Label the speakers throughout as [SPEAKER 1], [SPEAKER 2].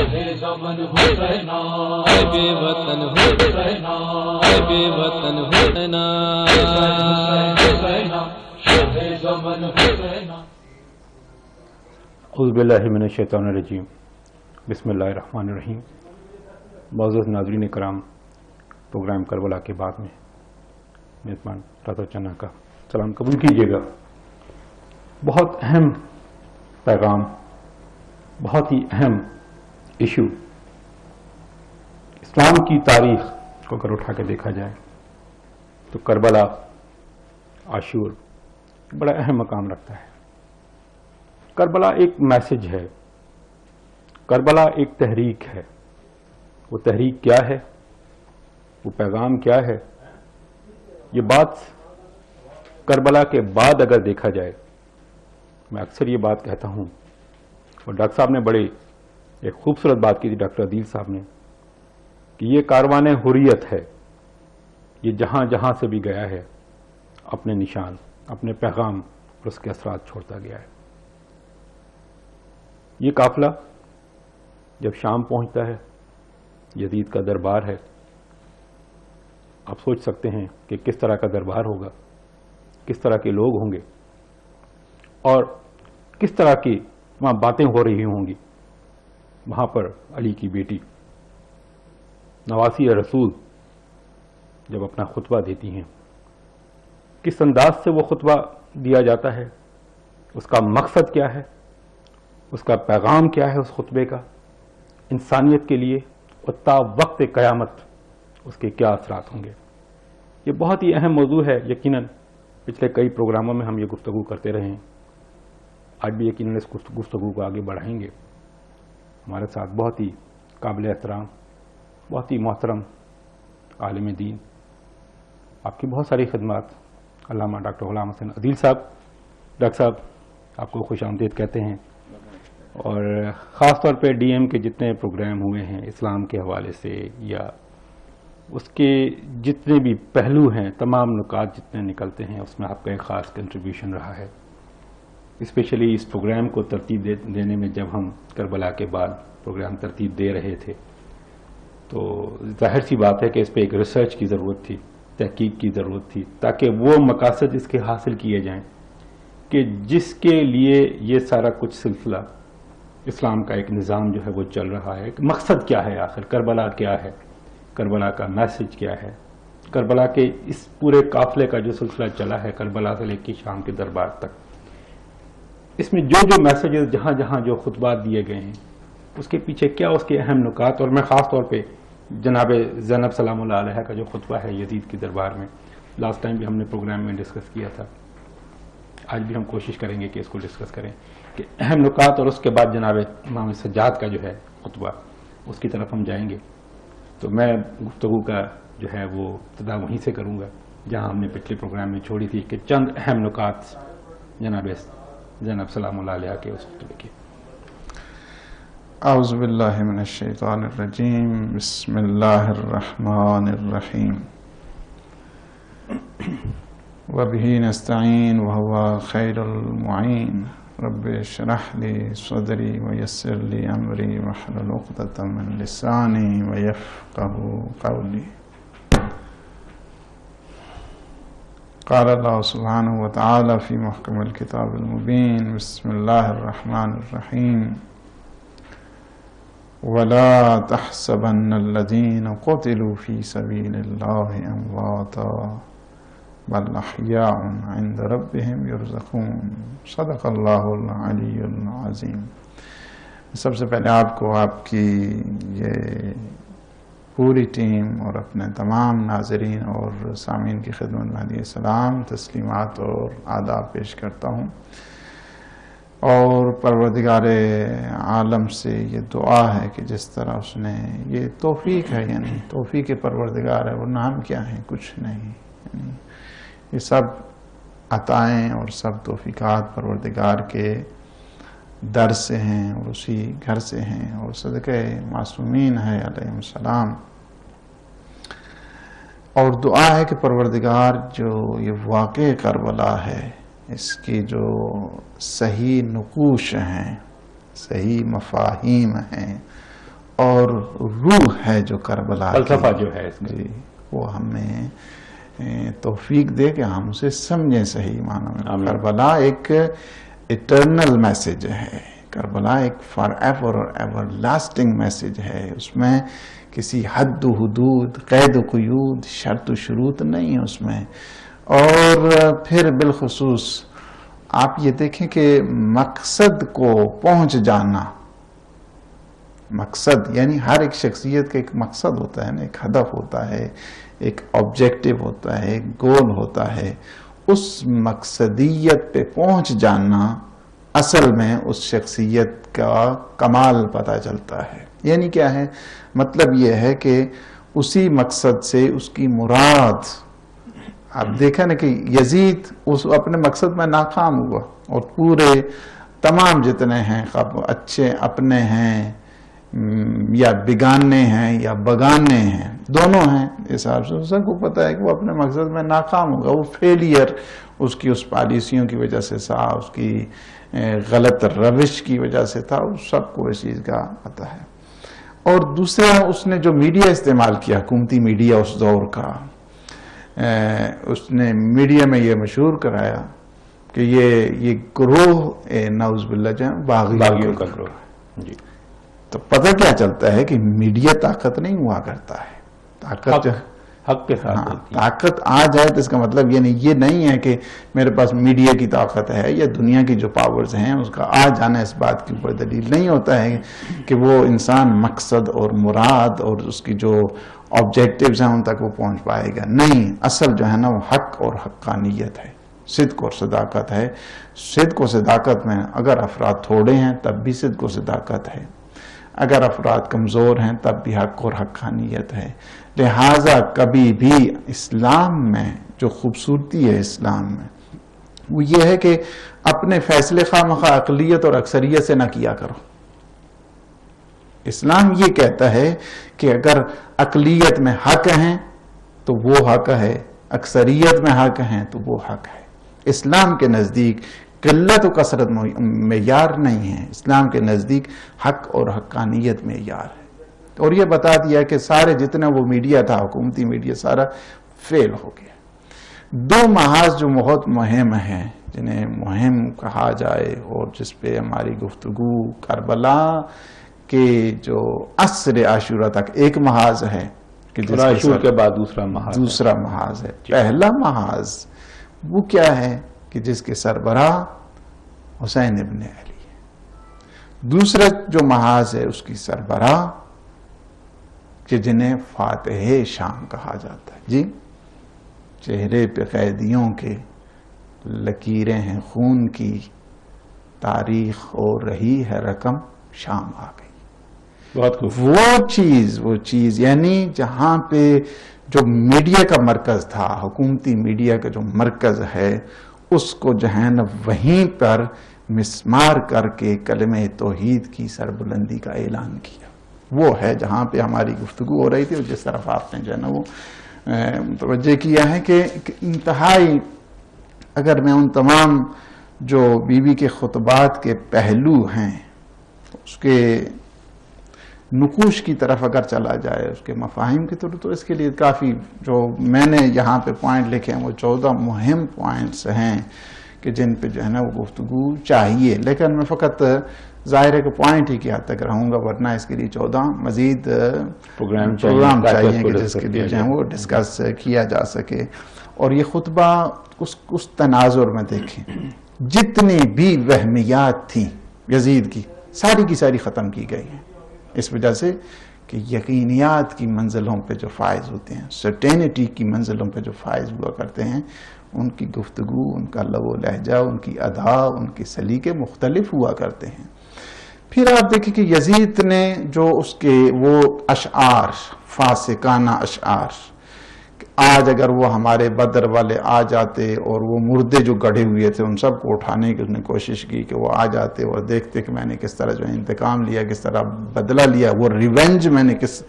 [SPEAKER 1] زمن حسینا
[SPEAKER 2] اے بے وطن
[SPEAKER 1] حسینا
[SPEAKER 2] اے بے وطن حسینا
[SPEAKER 1] حسینا شاہ زمن حسینا.
[SPEAKER 3] اعوذ باللہ من الشیطان الرجیم. بسم اللہ الرحمن الرحیم. معزز ناظرین کرام، پروگرام کربلا کے بعد میں میزبان رضا چنا کا سلام قبول کیجیے گا. بہت اہم پیغام، بہت ہی اہم ایشو. اسلام کی تاریخ کو اگر اٹھا کے دیکھا جائے تو کربلا، عاشور بڑا اہم مقام رکھتا ہے. کربلا ایک میسج ہے، کربلا ایک تحریک ہے. وہ تحریک کیا ہے، وہ پیغام کیا ہے، یہ بات کربلا کے بعد اگر دیکھا جائے، میں اکثر یہ بات کہتا ہوں، اور ڈاکٹر صاحب نے بڑے ایک خوبصورت بات کی تھی، ڈاکٹر عدیل صاحب نے، کہ یہ کاروان حریت ہے. یہ جہاں جہاں سے بھی گیا ہے اپنے نشان، اپنے پیغام اور اس کے اثرات چھوڑتا گیا ہے. یہ قافلہ جب شام پہنچتا ہے، یزید کا دربار ہے. آپ سوچ سکتے ہیں کہ کس طرح کا دربار ہوگا، کس طرح کے لوگ ہوں گے، اور کس طرح کی وہاں باتیں ہو رہی ہوں گی. وہاں پر علی کی بیٹی نواسی رسول جب اپنا خطبہ دیتی ہیں، کس انداز سے وہ خطبہ دیا جاتا ہے، اس کا مقصد کیا ہے، اس کا پیغام کیا ہے، اس خطبے کا انسانیت کے لیے اور تا وقت قیامت اس کے کیا اثرات ہوں گے. یہ بہت ہی اہم موضوع ہے. یقیناً پچھلے کئی پروگراموں میں ہم یہ گفتگو کرتے رہے ہیں، آج بھی یقیناً اس گفتگو کو آگے بڑھائیں گے. ہمارے ساتھ بہت ہی قابل احترام، بہت ہی محترم عالم دین، آپ کی بہت ساری خدمات، علامہ ڈاکٹر غلام حسین عدیل صاحب. ڈاکٹر صاحب آپ کو خوش آمدید کہتے ہیں، اور خاص طور پہ ڈی ایم کے جتنے پروگرام ہوئے ہیں اسلام کے حوالے سے یا اس کے جتنے بھی پہلو ہیں، تمام نکات جتنے نکلتے ہیں، اس میں آپ کا ایک خاص کنٹریبیوشن رہا ہے. اسپیشلی اس پروگرام کو ترتیب دینے میں جب ہم کربلا کے بعد پروگرام ترتیب دے رہے تھے تو ظاہر سی بات ہے کہ اس پہ ایک ریسرچ کی ضرورت تھی، تحقیق کی ضرورت تھی، تاکہ وہ مقاصد اس کے حاصل کیے جائیں کہ جس کے لیے یہ سارا کچھ سلسلہ اسلام کا ایک نظام جو ہے وہ چل رہا ہے. مقصد کیا ہے آخر، کربلا کیا ہے، کربلا کا میسج کیا ہے، کربلا کے اس پورے قافلے کا جو سلسلہ چلا ہے کربلا سے لے کے شام کے دربار تک، اس میں جو جو میسیجز جہاں جہاں جو خطبات دیے گئے ہیں اس کے پیچھے کیا اس کے اہم نکات. اور میں خاص طور پہ جناب زینب سلام اللہ علیہ کا جو خطبہ ہے یزید کے دربار میں، لاسٹ ٹائم بھی ہم نے پروگرام میں ڈسکس کیا تھا، آج بھی ہم کوشش کریں گے کہ اس کو ڈسکس کریں کہ اہم نکات، اور اس کے بعد جناب امام سجاد کا جو ہے خطبہ اس کی طرف ہم جائیں گے. تو میں گفتگو کا جو ہے وہ ابتدا وہیں سے کروں گا جہاں ہم نے پچھلے پروگرام میں چھوڑی تھی، کہ چند اہم نکات جناب زینب سلام اللہ علیہ کے اس خطبے کے.
[SPEAKER 4] اعوذ باللہ من الشیطان الرجیم. بسم اللہ الرحمن الرحیم. وبہ نستعین وہو خیر المعین. رب اشرح لی صدری ویسر لی امری واحلل عقدۃ من لسانی ویفقہوا قولی. قال اللہ سبحانہ وتعالی فی محکم الکتاب المبین. بسم اللہ الرحمن الرحیم. ولا تحسبن الذین قتلوا فی سبیل اللہ امواتا بل احیاء عند ربهم یرزقون. صدق اللہ العلی العظیم. سب سے پہلے آپ کو، آپ کی یہ پوری ٹیم اور اپنے تمام ناظرین اور سامعین کی خدمت میں علیہ السلام، تسلیمات اور آداب پیش کرتا ہوں، اور پروردگار عالم سے یہ دعا ہے کہ جس طرح اس نے یہ توفیق ہے، یعنی توفیق پروردگار ہے، ورنہ ہم کیا ہیں، کچھ نہیں. یعنی یہ سب عطائیں اور سب توفیقات پروردگار کے در سے ہیں اور اسی گھر سے ہیں، اور صدقہ معصومین ہے علیہ السلام. اور دعا ہے کہ پروردگار جو یہ واقع کربلا ہے، اس کی جو صحیح نقوش ہیں، صحیح مفاہیم ہیں، اور روح ہے جو کربلا
[SPEAKER 3] فلسفہ جو ہے اس کا،
[SPEAKER 4] جی وہ ہمیں توفیق دے کہ ہم اسے سمجھیں صحیح معنی میں.
[SPEAKER 3] آمین.
[SPEAKER 4] کربلا ایک ایٹرنل میسج ہے، کربلا ایک فار ایور اور ایور لاسٹنگ میسج ہے. اس میں کسی حد و حدود، قید و قیود، شرط و شروط نہیں ہے اس میں. اور پھر بالخصوص آپ یہ دیکھیں کہ مقصد کو پہنچ جانا، مقصد یعنی ہر ایک شخصیت کا ایک مقصد ہوتا ہے نا، ایک ہدف ہوتا ہے، ایک آبجیکٹو ہوتا ہے، ایک گول ہوتا ہے. اس مقصدیت پہ پہنچ جانا اصل میں اس شخصیت کا کمال پتہ چلتا ہے. یعنی کیا ہے مطلب یہ ہے کہ اسی مقصد سے اس کی مراد. آپ دیکھا نا کہ یزید اس اپنے مقصد میں ناکام ہوا، اور پورے تمام جتنے ہیں اچھے اپنے ہیں یا بگانے ہیں یا بگانے ہیں، دونوں ہیں. اس حساب سے سب کو پتا ہے کہ وہ اپنے مقصد میں ناکام ہوگا. وہ فیلئر اس کی اس پالیسیوں کی وجہ سے تھا، اس کی غلط روش کی وجہ سے تھا، اس سب کو اس چیز کا پتا ہے. اور دوسرا اس نے جو میڈیا استعمال کیا، حکومتی میڈیا اس دور کا، اس نے میڈیا میں یہ مشہور کرایا کہ یہ گروہ نعوذ باللہ جو ہے باغیوں
[SPEAKER 3] کا گروہ. جی
[SPEAKER 4] تو پتہ کیا چلتا ہے کہ میڈیا طاقت نہیں ہوا کرتا ہے. طاقت
[SPEAKER 3] حق کے ساتھ
[SPEAKER 4] ہاں
[SPEAKER 3] ہوتی ہے.
[SPEAKER 4] طاقت آ جائے تو اس کا مطلب یہ نہیں ہے کہ میرے پاس میڈیا کی طاقت ہے یا دنیا کی جو پاورز ہیں اس کا آ جانا اس بات کے اوپر دلیل نہیں ہوتا ہے کہ وہ انسان مقصد اور مراد اور اس کی جو آبجیکٹیوز ہیں ان تک وہ پہنچ پائے گا. نہیں، اصل جو ہے نا وہ حق اور حقانیت ہے، صدق اور صداقت ہے. صدق و صداقت میں اگر افراد تھوڑے ہیں تب بھی صدق و صداقت ہے، اگر افراد کمزور ہیں تب بھی حق اور حقانیت ہے. لہٰذا کبھی بھی اسلام میں جو خوبصورتی ہے اسلام میں وہ یہ ہے کہ اپنے فیصلے خواہ مخواہ اقلیت اور اکثریت سے نہ کیا کرو. اسلام یہ کہتا ہے کہ اگر اقلیت میں حق ہیں تو وہ حق ہے، اکثریت میں حق ہیں تو وہ حق ہے. اسلام کے نزدیک قلت و کثرت معیار نہیں ہے، اسلام کے نزدیک حق اور حقانیت معیار ہے. اور یہ بتا دیا کہ سارے جتنا وہ میڈیا تھا، حکومتی میڈیا، سارا فیل ہو گیا. دو محاذ جو بہت مہم ہیں، جنہیں مہم کہا جائے اور جس پہ ہماری گفتگو کربلا کے جو عصر عاشورہ تک ایک محاذ ہے کہ
[SPEAKER 3] عاشور کے بعد دوسرا
[SPEAKER 4] محاذ ہے. پہلا محاذ وہ کیا ہے کہ جس کے سربراہ حسین ابن علی ہے. دوسرا جو محاذ ہے اس کی سربراہ کہ جنہیں فاتح شام کہا جاتا ہے. جی چہرے پہ قیدیوں کے لکیریں ہیں خون کی، تاریخ ہو رہی ہے رقم، شام آ گئی.
[SPEAKER 3] بہت خوب.
[SPEAKER 4] وہ چیز یعنی جہاں پہ جو میڈیا کا مرکز تھا، حکومتی میڈیا کا جو مرکز ہے، اس کو جو ہے نا وہیں پر مسمار کر کے کلمہ توحید کی سربلندی کا اعلان کیا. وہ ہے جہاں پہ ہماری گفتگو ہو رہی تھی، اور جس طرف آپ نے جو ہے نا وہ متوجہ کیا ہے کہ انتہائی، اگر میں ان تمام جو بی بی کے خطبات کے پہلو ہیں اس کے نقوش کی طرف اگر چلا جائے، اس کے مفاہیم کی طرف، تو اس کے لیے کافی جو میں نے یہاں پہ پوائنٹ لکھے ہیں وہ 14 مہم پوائنٹس ہیں کہ جن پہ جو ہے نا وہ گفتگو چاہیے. لیکن میں فقط ظاہر ہے کہ پوائنٹ ہی کی حد تک رہوں گا، ورنہ اس کے لیے 14 مزید پروگرام چاہیے کہ جس کے لیے جو ہے وہ ڈسکس کیا جا سکے. اور یہ خطبہ اس تناظر میں دیکھیں، جتنی بھی وہمیات تھیں یزید کی ساری ختم کی گئی ہیں، اس وجہ سے کہ یقینیات کی منزلوں پہ جو فائز ہوتے ہیں، سرٹینٹی کی منزلوں پہ جو فائز ہوا کرتے ہیں، ان کی گفتگو، ان کا لب و لہجہ، ان کی ادا، ان کے سلیقے مختلف ہوا کرتے ہیں. پھر آپ دیکھیں کہ یزید نے جو اس کے وہ اشعار، فاسقانہ اشعار، آج اگر وہ ہمارے بدر والے آ جاتے اور وہ مردے جو گڑھے ہوئے تھے ان سب کو اٹھانے کی اس نے کوشش کی کہ وہ آ جاتے اور دیکھتے کہ میں نے کس طرح جو ہے انتقام لیا، کس طرح بدلہ لیا، وہ ریونج میں نے کس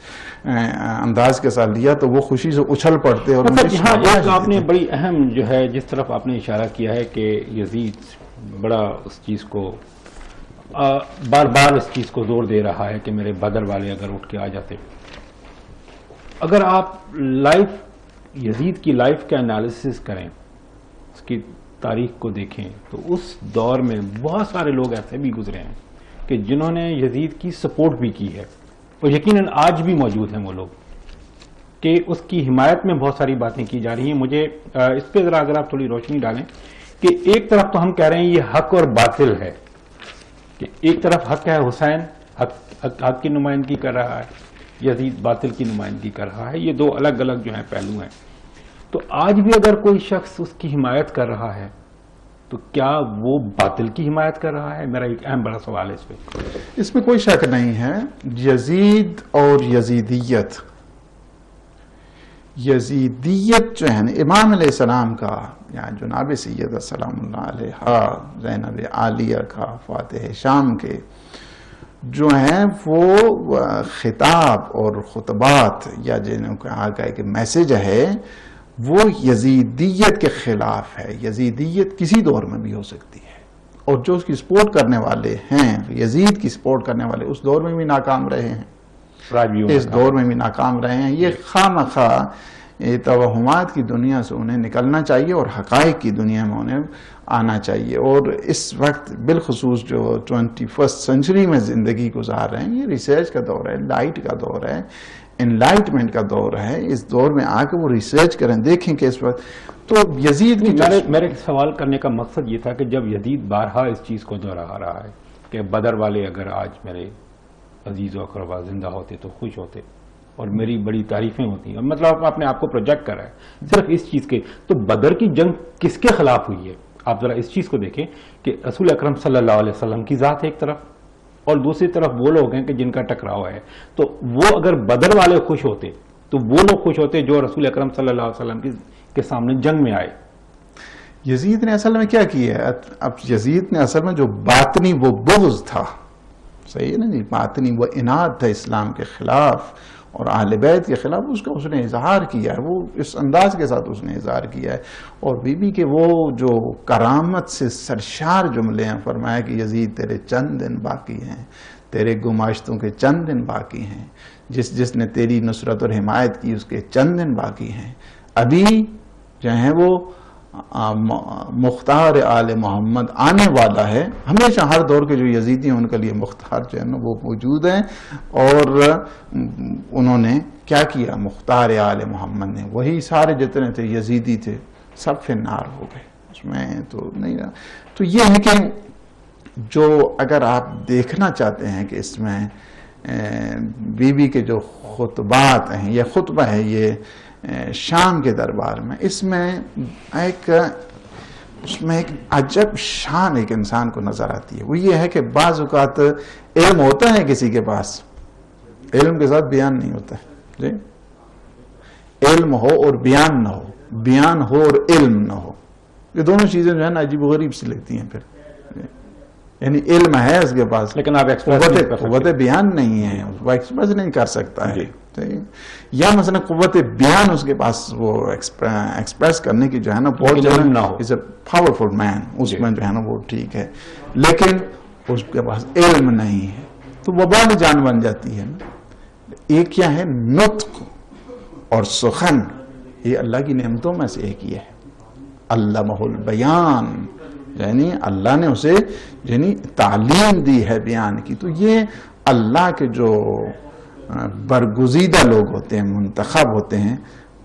[SPEAKER 4] انداز کے ساتھ لیا، تو وہ خوشی سے اچھل پڑتے. اور
[SPEAKER 3] آپ نے بڑی اہم جو ہے جس طرف آپ نے اشارہ کیا ہے کہ یزید بڑا اس چیز کو بار بار اس چیز کو زور دے رہا ہے کہ میرے بدر والے اگر اٹھ کے آ جاتے. اگر آپ لائف یزید کی لائف کا انالیسس کریں، اس کی تاریخ کو دیکھیں، تو اس دور میں بہت سارے لوگ ایسے بھی گزرے ہیں کہ جنہوں نے یزید کی سپورٹ بھی کی ہے، اور یقیناً آج بھی موجود ہیں وہ لوگ کہ اس کی حمایت میں بہت ساری باتیں کی جا رہی ہیں. مجھے اس پہ ذرا اگر آپ تھوڑی روشنی ڈالیں کہ ایک طرف تو ہم کہہ رہے ہیں یہ حق اور باطل ہے، کہ ایک طرف حق ہے، حسین حق کی نمائندگی کر رہا ہے، یزید باطل کی نمائندگی کر رہا ہے، یہ دو الگ الگ جو ہیں پہلو ہیں. تو آج بھی اگر کوئی شخص اس کی حمایت کر رہا ہے تو کیا وہ باطل کی حمایت کر رہا ہے؟ میرا ایک اہم بڑا سوال ہے اس پہ.
[SPEAKER 4] اس میں کوئی شک نہیں ہے. یزید اور یزیدیت جو ہے نا امام علیہ السلام کا یا جناب سید سلام اللہ علیہ، زینب عالیہ کا، فاتح شام کے جو ہیں وہ خطاب اور خطبات یا جنہوں کہا گیا کہ میسج ہے وہ یزیدیت کے خلاف ہے. یزیدیت کسی دور میں بھی ہو سکتی ہے، اور جو اس کی سپورٹ کرنے والے ہیں، یزید کی سپورٹ کرنے والے اس دور میں بھی ناکام رہے ہیں، اس دور میں بھی ناکام رہے ہیں. یہ خواہ توہمات کی دنیا سے انہیں نکلنا چاہیے اور حقائق کی دنیا میں انہیں آنا چاہیے. اور اس وقت بالخصوص جو 21st سینچری میں زندگی گزار رہے ہیں، یہ ریسرچ کا دور ہے، لائٹ کا دور ہے، انلائٹمنٹ کا دور ہے. اس دور میں آ کے وہ ریسرچ کریں، دیکھیں کہ اس وقت تو یزید کی
[SPEAKER 3] میرے سوال کرنے کا مقصد یہ تھا کہ جب یزید بارہا اس چیز کو دہرا رہا ہے کہ بدر والے اگر آج میرے عزیز و اقربا زندہ ہوتے تو خوش ہوتے اور میری بڑی تعریفیں ہوتی ہیں، مطلب اپنے آپ کو پروجیکٹ کر رہا ہے صرف اس چیز کے، تو بدر کی جنگ کس کے خلاف ہوئی ہے؟ آپ ذرا اس چیز کو دیکھیں کہ رسول اکرم صلی اللہ علیہ وسلم کی ذات ہے ایک طرف، اور دوسری طرف وہ لوگ ہیں کہ جن کا ٹکراؤ ہے. تو وہ اگر بدر والے خوش ہوتے تو وہ لوگ خوش ہوتے جو رسول اکرم صلی اللہ علیہ وسلم کے سامنے جنگ میں آئے.
[SPEAKER 4] یزید نے اصل میں کیا کیا ہے؟ اب یزید نے اصل میں جو باطنی وہ بغض تھا، صحیح ہے نا جی، باطنی وہ اناد تھا اسلام کے خلاف اور اہل بیت کے خلاف، اس کا اس نے اظہار کیا ہے. وہ اس انداز کے ساتھ اس نے اظہار کیا ہے. اور بی بی کے وہ جو کرامت سے سرشار جملے ہیں، فرمایا کہ یزید تیرے چند دن باقی ہیں، تیرے گماشتوں کے چند دن باقی ہیں، جس نے تیری نصرت اور حمایت کی اس کے چند دن باقی ہیں. ابھی جو ہیں وہ مختار آل محمد آنے والا ہے. ہمیشہ ہر دور کے جو یزیدی ہیں ان کے لیے مختار جو ہے نا وہ موجود ہیں، اور انہوں نے کیا کیا؟ مختار آل محمد نے وہی سارے جتنے تھے یزیدی تھے سب فی النار ہو گئے. اس میں تو نہیں رہا. تو یہ ہے کہ جو اگر آپ دیکھنا چاہتے ہیں کہ اس میں بی بی کے جو خطبات ہیں، یہ خطبہ ہے یہ شام کے دربار میں، اس میں ایک عجب شان ایک انسان کو نظر آتی ہے. وہ یہ ہے کہ بعض اوقات علم ہوتا ہے کسی کے پاس، علم کے ساتھ بیان نہیں ہوتا ہے جی. علم ہو اور بیان نہ ہو، بیان ہو اور علم نہ ہو، یہ دونوں چیزیں جو ہے نا عجیب و غریب سی لگتی ہیں. پھر یعنی علم ہے اس کے پاس
[SPEAKER 3] لیکن آپ
[SPEAKER 4] قوت بیان نہیں ہے، وہ ایکسپریس نہیں کر سکتا ہے. یا مثلا قوت بیان اس کے پاس وہ ایکسپریس کرنے کی جو ہے نا بہت
[SPEAKER 3] نہ ہو،
[SPEAKER 4] از اے پاورفل مین، اس میں جو ہے نا وہ ٹھیک ہے، لیکن اس کے پاس علم نہیں ہے تو وبال جان بن جاتی ہے نا. ایک کیا ہے؟ نطق اور سخن، یہ اللہ کی نعمتوں میں سے ایک یہ ہے. علمہ البیان، یعنی اللہ نے اسے یعنی تعلیم دی ہے بیان کی. تو یہ اللہ کے جو برگزیدہ لوگ ہوتے ہیں، منتخب ہوتے ہیں،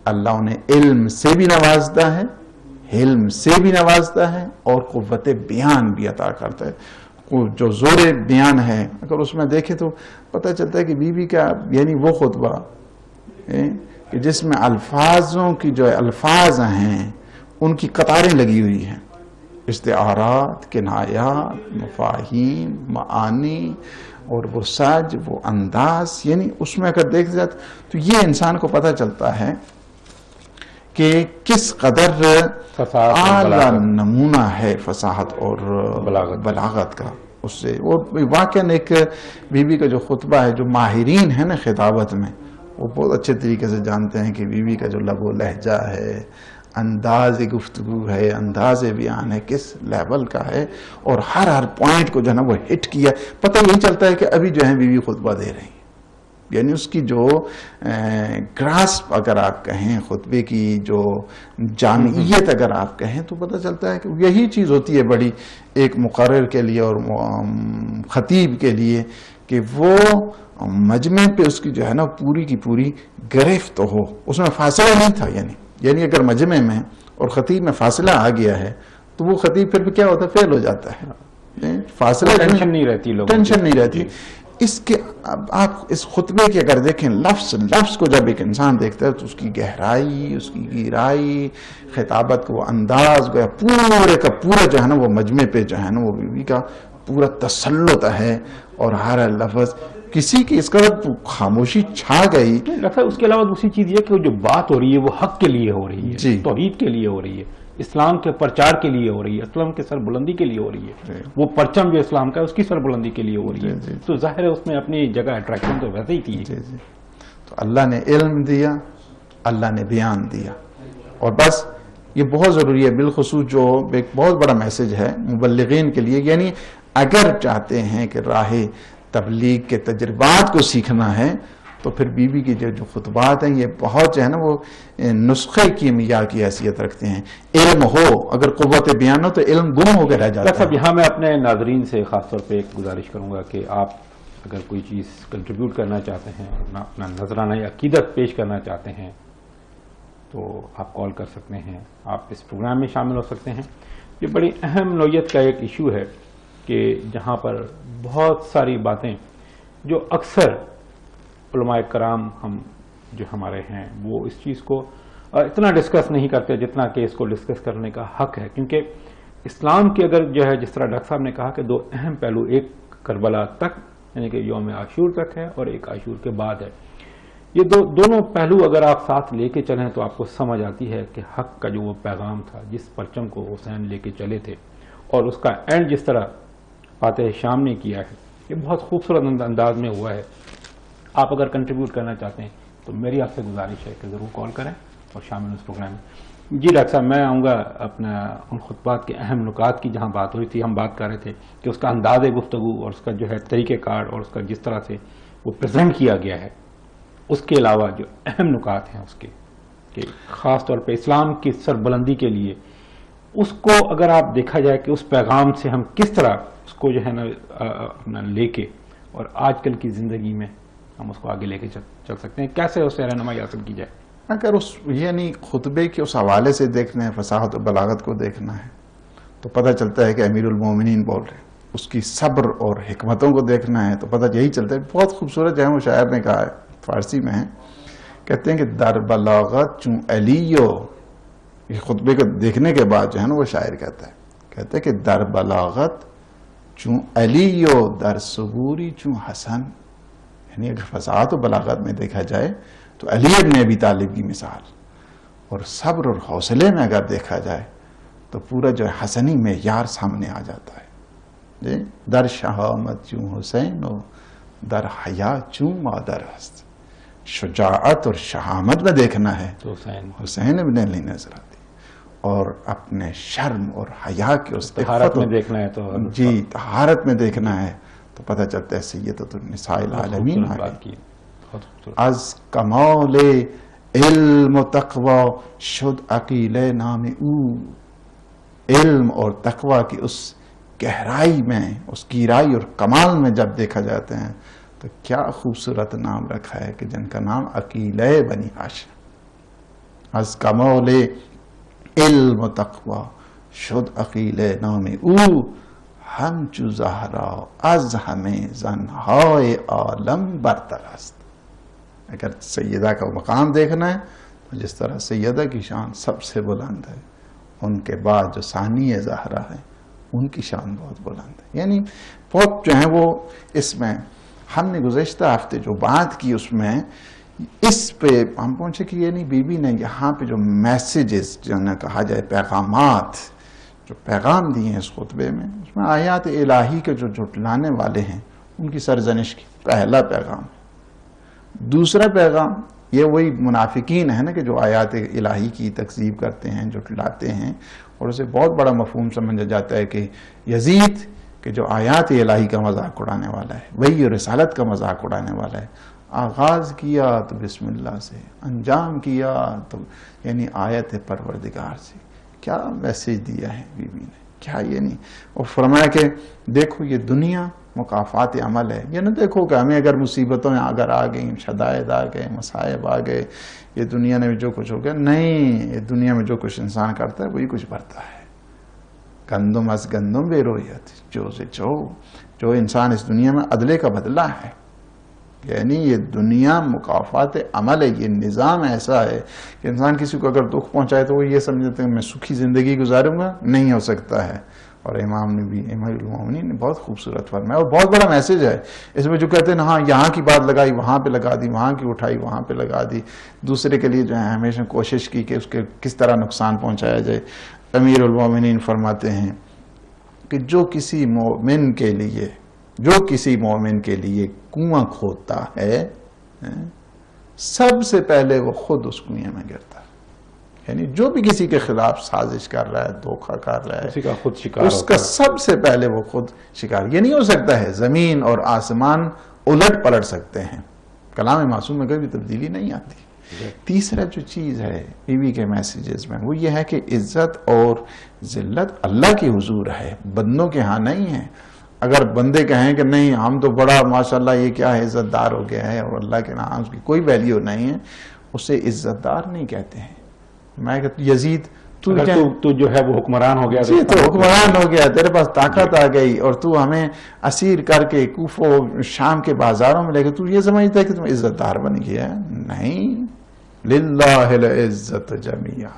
[SPEAKER 4] اللہ انہیں علم سے بھی نوازتا ہے، علم سے بھی نوازتا ہے اور قوت بیان بھی عطا کرتا ہے. جو زور بیان ہے اگر اس میں دیکھیں تو پتہ چلتا ہے کہ بی بی کا یعنی وہ خطبہ کہ جس میں الفاظوں کی جو الفاظ ہیں ان کی قطاریں لگی ہوئی ہیں، استعارات، کنایات، مفاہیم، معانی اور وہ ساج، وہ انداز، یعنی اس میں اگر دیکھ جاتا تو یہ انسان کو پتہ چلتا ہے کہ کس قدر اعلیٰ نمونہ ہے فصاحت اور بلاغت کا اس سے. اور واقعاً ایک بی بی کا جو خطبہ ہے، جو ماہرین ہیں نا خطابت میں وہ بہت اچھے طریقے سے جانتے ہیں کہ بی بی کا جو لب و لہجہ ہے، انداز گفتگو ہے، انداز بیان ہے کس لیول کا ہے، اور ہر پوائنٹ کو جو ہے نا وہ ہٹ کیا. پتہ یہی چلتا ہے کہ ابھی جو ہے بیوی خطبہ دے رہی ہیں، یعنی اس کی جو گراسپ اگر آپ کہیں، خطبے کی جو جامعیت اگر آپ کہیں، تو پتہ چلتا ہے کہ یہی چیز ہوتی ہے بڑی ایک مقرر کے لیے اور خطیب کے لیے، کہ وہ مجمع پہ اس کی جو ہے نا پوری کی پوری گرفت ہو. اس میں فاصلہ نہیں تھا، یعنی اگر مجمع میں اور خطیب میں فاصلہ آ گیا ہے تو وہ خطیب پھر کیا ہوتا ہے، فیل ہو جاتا ہے. فاصلہ
[SPEAKER 3] ٹینشن نہیں رہتی، لوگوں
[SPEAKER 4] ٹینشن نہیں رہتی. اس کے آپ اس خطبے کے اگر دیکھیں لفظ کو جب ایک انسان دیکھتا ہے تو اس کی گہرائی، اس کی گہرائی، خطابت کو انداز گویا پورے کا پورا جو ہے نا وہ مجمع پہ جو ہے نا وہ بیوی کا پورا تسلط ہے، اور ہر لفظ کسی کی اس کا خاموشی چھا گئی.
[SPEAKER 3] لگتا ہے اس کے علاوہ دوسری چیز یہ کہ جو بات ہو رہی ہے وہ حق کے لیے ہو رہی ہے، توحید کے لیے ہو رہی ہے، اسلام کے پرچار کے لیے ہو رہی ہے، اسلام کے سربلندی کے لیے ہو رہی ہے. وہ پرچم جو اسلام کا ہے اس کی سربلندی کے لیے ہو رہی ہے. تو ظاہر ہے اس میں اپنی جگہ اٹریکشن تو ویسے ہی تھی.
[SPEAKER 4] تو اللہ نے علم دیا، اللہ نے بیان دیا، اور بس یہ بہت ضروری ہے. بالخصوص جو ایک بہت بڑا میسج ہے مبلغین کے لیے، یعنی اگر چاہتے ہیں کہ راہ تبلیغ کے تجربات کو سیکھنا ہے تو پھر بیوی کی جو خطبات ہیں یہ بہت جو ہے نا وہ نسخے کی معیار کی حیثیت رکھتے ہیں. علم ہو، اگر قوت بیان ہو تو علم گم ہو کے رہ جاتا ہے.
[SPEAKER 3] صاحب یہاں میں اپنے ناظرین سے خاص طور پہ ایک گزارش کروں گا کہ آپ اگر کوئی چیز کنٹریبیوٹ کرنا چاہتے ہیں، اپنا نذرانہ عقیدت پیش کرنا چاہتے ہیں تو آپ کال کر سکتے ہیں، آپ اس پروگرام میں شامل ہو سکتے ہیں. یہ بڑی اہم نوعیت کا ایک ایشو ہے کہ جہاں پر بہت ساری باتیں جو اکثر علماء کرام ہم جو ہمارے ہیں وہ اس چیز کو اتنا ڈسکس نہیں کرتے جتنا کہ اس کو ڈسکس کرنے کا حق ہے. کیونکہ اسلام کے اگر جو ہے جس طرح ڈاکٹر صاحب نے کہا کہ دو اہم پہلو، ایک کربلا تک یعنی کہ یوم عاشور تک ہے اور ایک عاشور کے بعد ہے. یہ دونوں پہلو اگر آپ ساتھ لے کے چلیں تو آپ کو سمجھ آتی ہے کہ حق کا جو وہ پیغام تھا، جس پرچم کو حسین لے کے چلے تھے، اور اس کا اینڈ جس طرح فاتح شام نے کیا ہے، یہ بہت خوبصورت انداز میں ہوا ہے. آپ اگر کنٹریبیوٹ کرنا چاہتے ہیں تو میری آپ سے گزارش ہے کہ ضرور کال کریں اور شامل اس پروگرام میں. جی ڈاکٹر صاحب، میں آؤں گا اپنا ان خطبات کے اہم نکات کی جہاں بات ہوئی تھی. ہم بات کر رہے تھے کہ اس کا انداز گفتگو اور اس کا جو ہے طریقہ کار اور اس کا جس طرح سے وہ پریزنٹ کیا گیا ہے، اس کے علاوہ جو اہم نکات ہیں اس کے کہ خاص طور پہ اسلام کی سربلندی کے لیے اس کو اگر آپ دیکھا جائے کہ اس پیغام سے ہم کس طرح اس کو جو ہے نا اپنا لے کے اور آج کل کی زندگی میں ہم اس کو آگے لے کے چل سکتے ہیں، کیسے اسے رہنمائی حاصل کی جائے.
[SPEAKER 4] اگر اس یعنی خطبے کے اس حوالے سے دیکھنا ہے، فصاحت و بلاغت کو دیکھنا ہے تو پتہ چلتا ہے کہ امیر المومنین بول رہے ہیں. اس کی صبر اور حکمتوں کو دیکھنا ہے تو پتہ یہی چلتا ہے. بہت خوبصورت جو ہے وہ شاعر نے کہا ہے، فارسی میں ہے، کہتے ہیں کہ در بلاغت چون علیو. یہ خطبے کو دیکھنے کے بعد جو ہے نا وہ شاعر کہتا ہے، کہتے ہیں کہ در بلاغت چون علیو در صبوری چون حسن. یعنی اگر فصاحت و بلاغت میں دیکھا جائے تو علی ابن ابی طالب کی مثال، اور صبر اور حوصلے میں اگر دیکھا جائے تو پورا جو حسنی معیار سامنے آ جاتا ہے. جی در شہامت چون حسین و در حیا چون مادر است. شجاعت اور شہامت میں دیکھنا ہے تو حسین ابن علی نظر آتی، اور اپنے شرم اور حیا کے اس
[SPEAKER 3] طہارت میں دیکھنا ہے تو
[SPEAKER 4] جی طہارت میں دیکھنا ہے تو پتہ چلتا ہے سیدۃ النساء العالمین از کمال علم و تقوی شد عقیل نام او. علم اور تقوی کی اس گہرائی میں، اس گہرائی اور کمال میں جب دیکھا جاتے ہیں تو کیا خوبصورت نام رکھا ہے کہ جن کا نام عقیل بنی ہاشم. از کمال علم و تقوی شد عقیل نام او ہمچو زہرا از ہمیں زنہائے عالم برتر است. اگر سیدہ کا مقام دیکھنا ہے تو جس طرح سیدہ کی شان سب سے بلند ہے، ان کے بعد جو ثانی زہرا ہے ان کی شان بہت بلند ہے. یعنی بہت جو ہے وہ اس میں ہم نے گزشتہ ہفتے جو بات کی اس میں اس پہ ہم پہنچے کہ یعنی بی بی نے یہاں پہ جو میسیجز جنہیں کہا جائے پیغامات جو پیغام دیے ہیں اس خطبے میں، اس میں آیات الہی کے جو جھٹلانے والے ہیں ان کی سرزنش کی پہلا پیغام. دوسرا پیغام یہ وہی منافقین ہیں نا کہ جو آیات الہی کی تکذیب کرتے ہیں، جھٹلاتے ہیں، اور اسے بہت بڑا مفہوم سمجھا جاتا ہے کہ یزید کہ جو آیات الہی کا مذاق اڑانے والا ہے، وہی رسالت کا مذاق اڑانے والا ہے. آغاز کیا تو بسم اللہ سے، انجام کیا تو یعنی آیت پروردگار سے. کیا میسج دیا ہے بی بی نے، کیا یہ نہیں. اور فرمایا کہ دیکھو یہ دنیا مکافات عمل ہے. یہ نہ دیکھو کہ ہمیں اگر مصیبتوں میں اگر آ گئیں، شدائد آ گئے، مصائب آ گئے، یہ دنیا میں جو کچھ ہو گیا. نہیں، یہ دنیا میں جو کچھ انسان کرتا ہے وہی کچھ بھرتا ہے. گندم از گندم بے رویت، جو سے جو انسان اس دنیا میں عدلے کا بدلہ ہے. یعنی یہ دنیا مکافات عمل ہے. یہ نظام ایسا ہے کہ انسان کسی کو اگر دکھ پہنچائے تو وہ یہ سمجھتے ہیں میں سکھی زندگی گزاروں گا. نہیں ہو سکتا ہے. اور امام المومنین نے بہت خوبصورت فرمایا اور بہت بڑا میسج ہے اس میں. جو کہتے ہیں ہاں یہاں کی بات لگائی وہاں پہ لگا دی، وہاں کی اٹھائی وہاں پہ لگا دی، دوسرے کے لیے جو ہے ہمیشہ کوشش کی کہ اس کے کس طرح نقصان پہنچایا جائے. امیر المومنین فرماتے ہیں کہ جو کسی مومن کے لیے کنواں کھودتا ہے سب سے پہلے وہ خود اس کنویں میں گرتا ہے. یعنی جو بھی کسی کے خلاف سازش کر رہا ہے، دھوکہ کر رہا ہے،
[SPEAKER 3] اسی کا خود شکار
[SPEAKER 4] اس کا سب سے پہلے وہ خود شکار. یہ نہیں ہو سکتا ہے. زمین اور آسمان الٹ پلٹ سکتے ہیں، کلام معصوم میں کبھی تبدیلی نہیں آتی. تیسرا جو چیز ہے بیوی کے میسیجز میں وہ یہ ہے کہ عزت اور ذلت اللہ کے حضور ہے، بندوں کے ہاں نہیں ہے. اگر بندے کہیں کہ نہیں ہم تو بڑا ماشاءاللہ یہ کیا ہے عزت دار ہو گیا ہے اور اللہ کے نام اس کی کوئی ویلیو نہیں ہے، اسے عزت دار نہیں کہتے ہیں. میں کہتا یزید
[SPEAKER 3] تو جو ہے وہ حکمران ہو گیا.
[SPEAKER 4] جی تو حکمران ہو گیا، تیرے پاس طاقت آ گئی اور تو ہمیں اسیر کر کے کوفہ و شام کے بازاروں میں لے کے تو یہ سمجھتا ہے کہ تم عزت دار بن گیا. نہیں، للہ العزت جمیعا.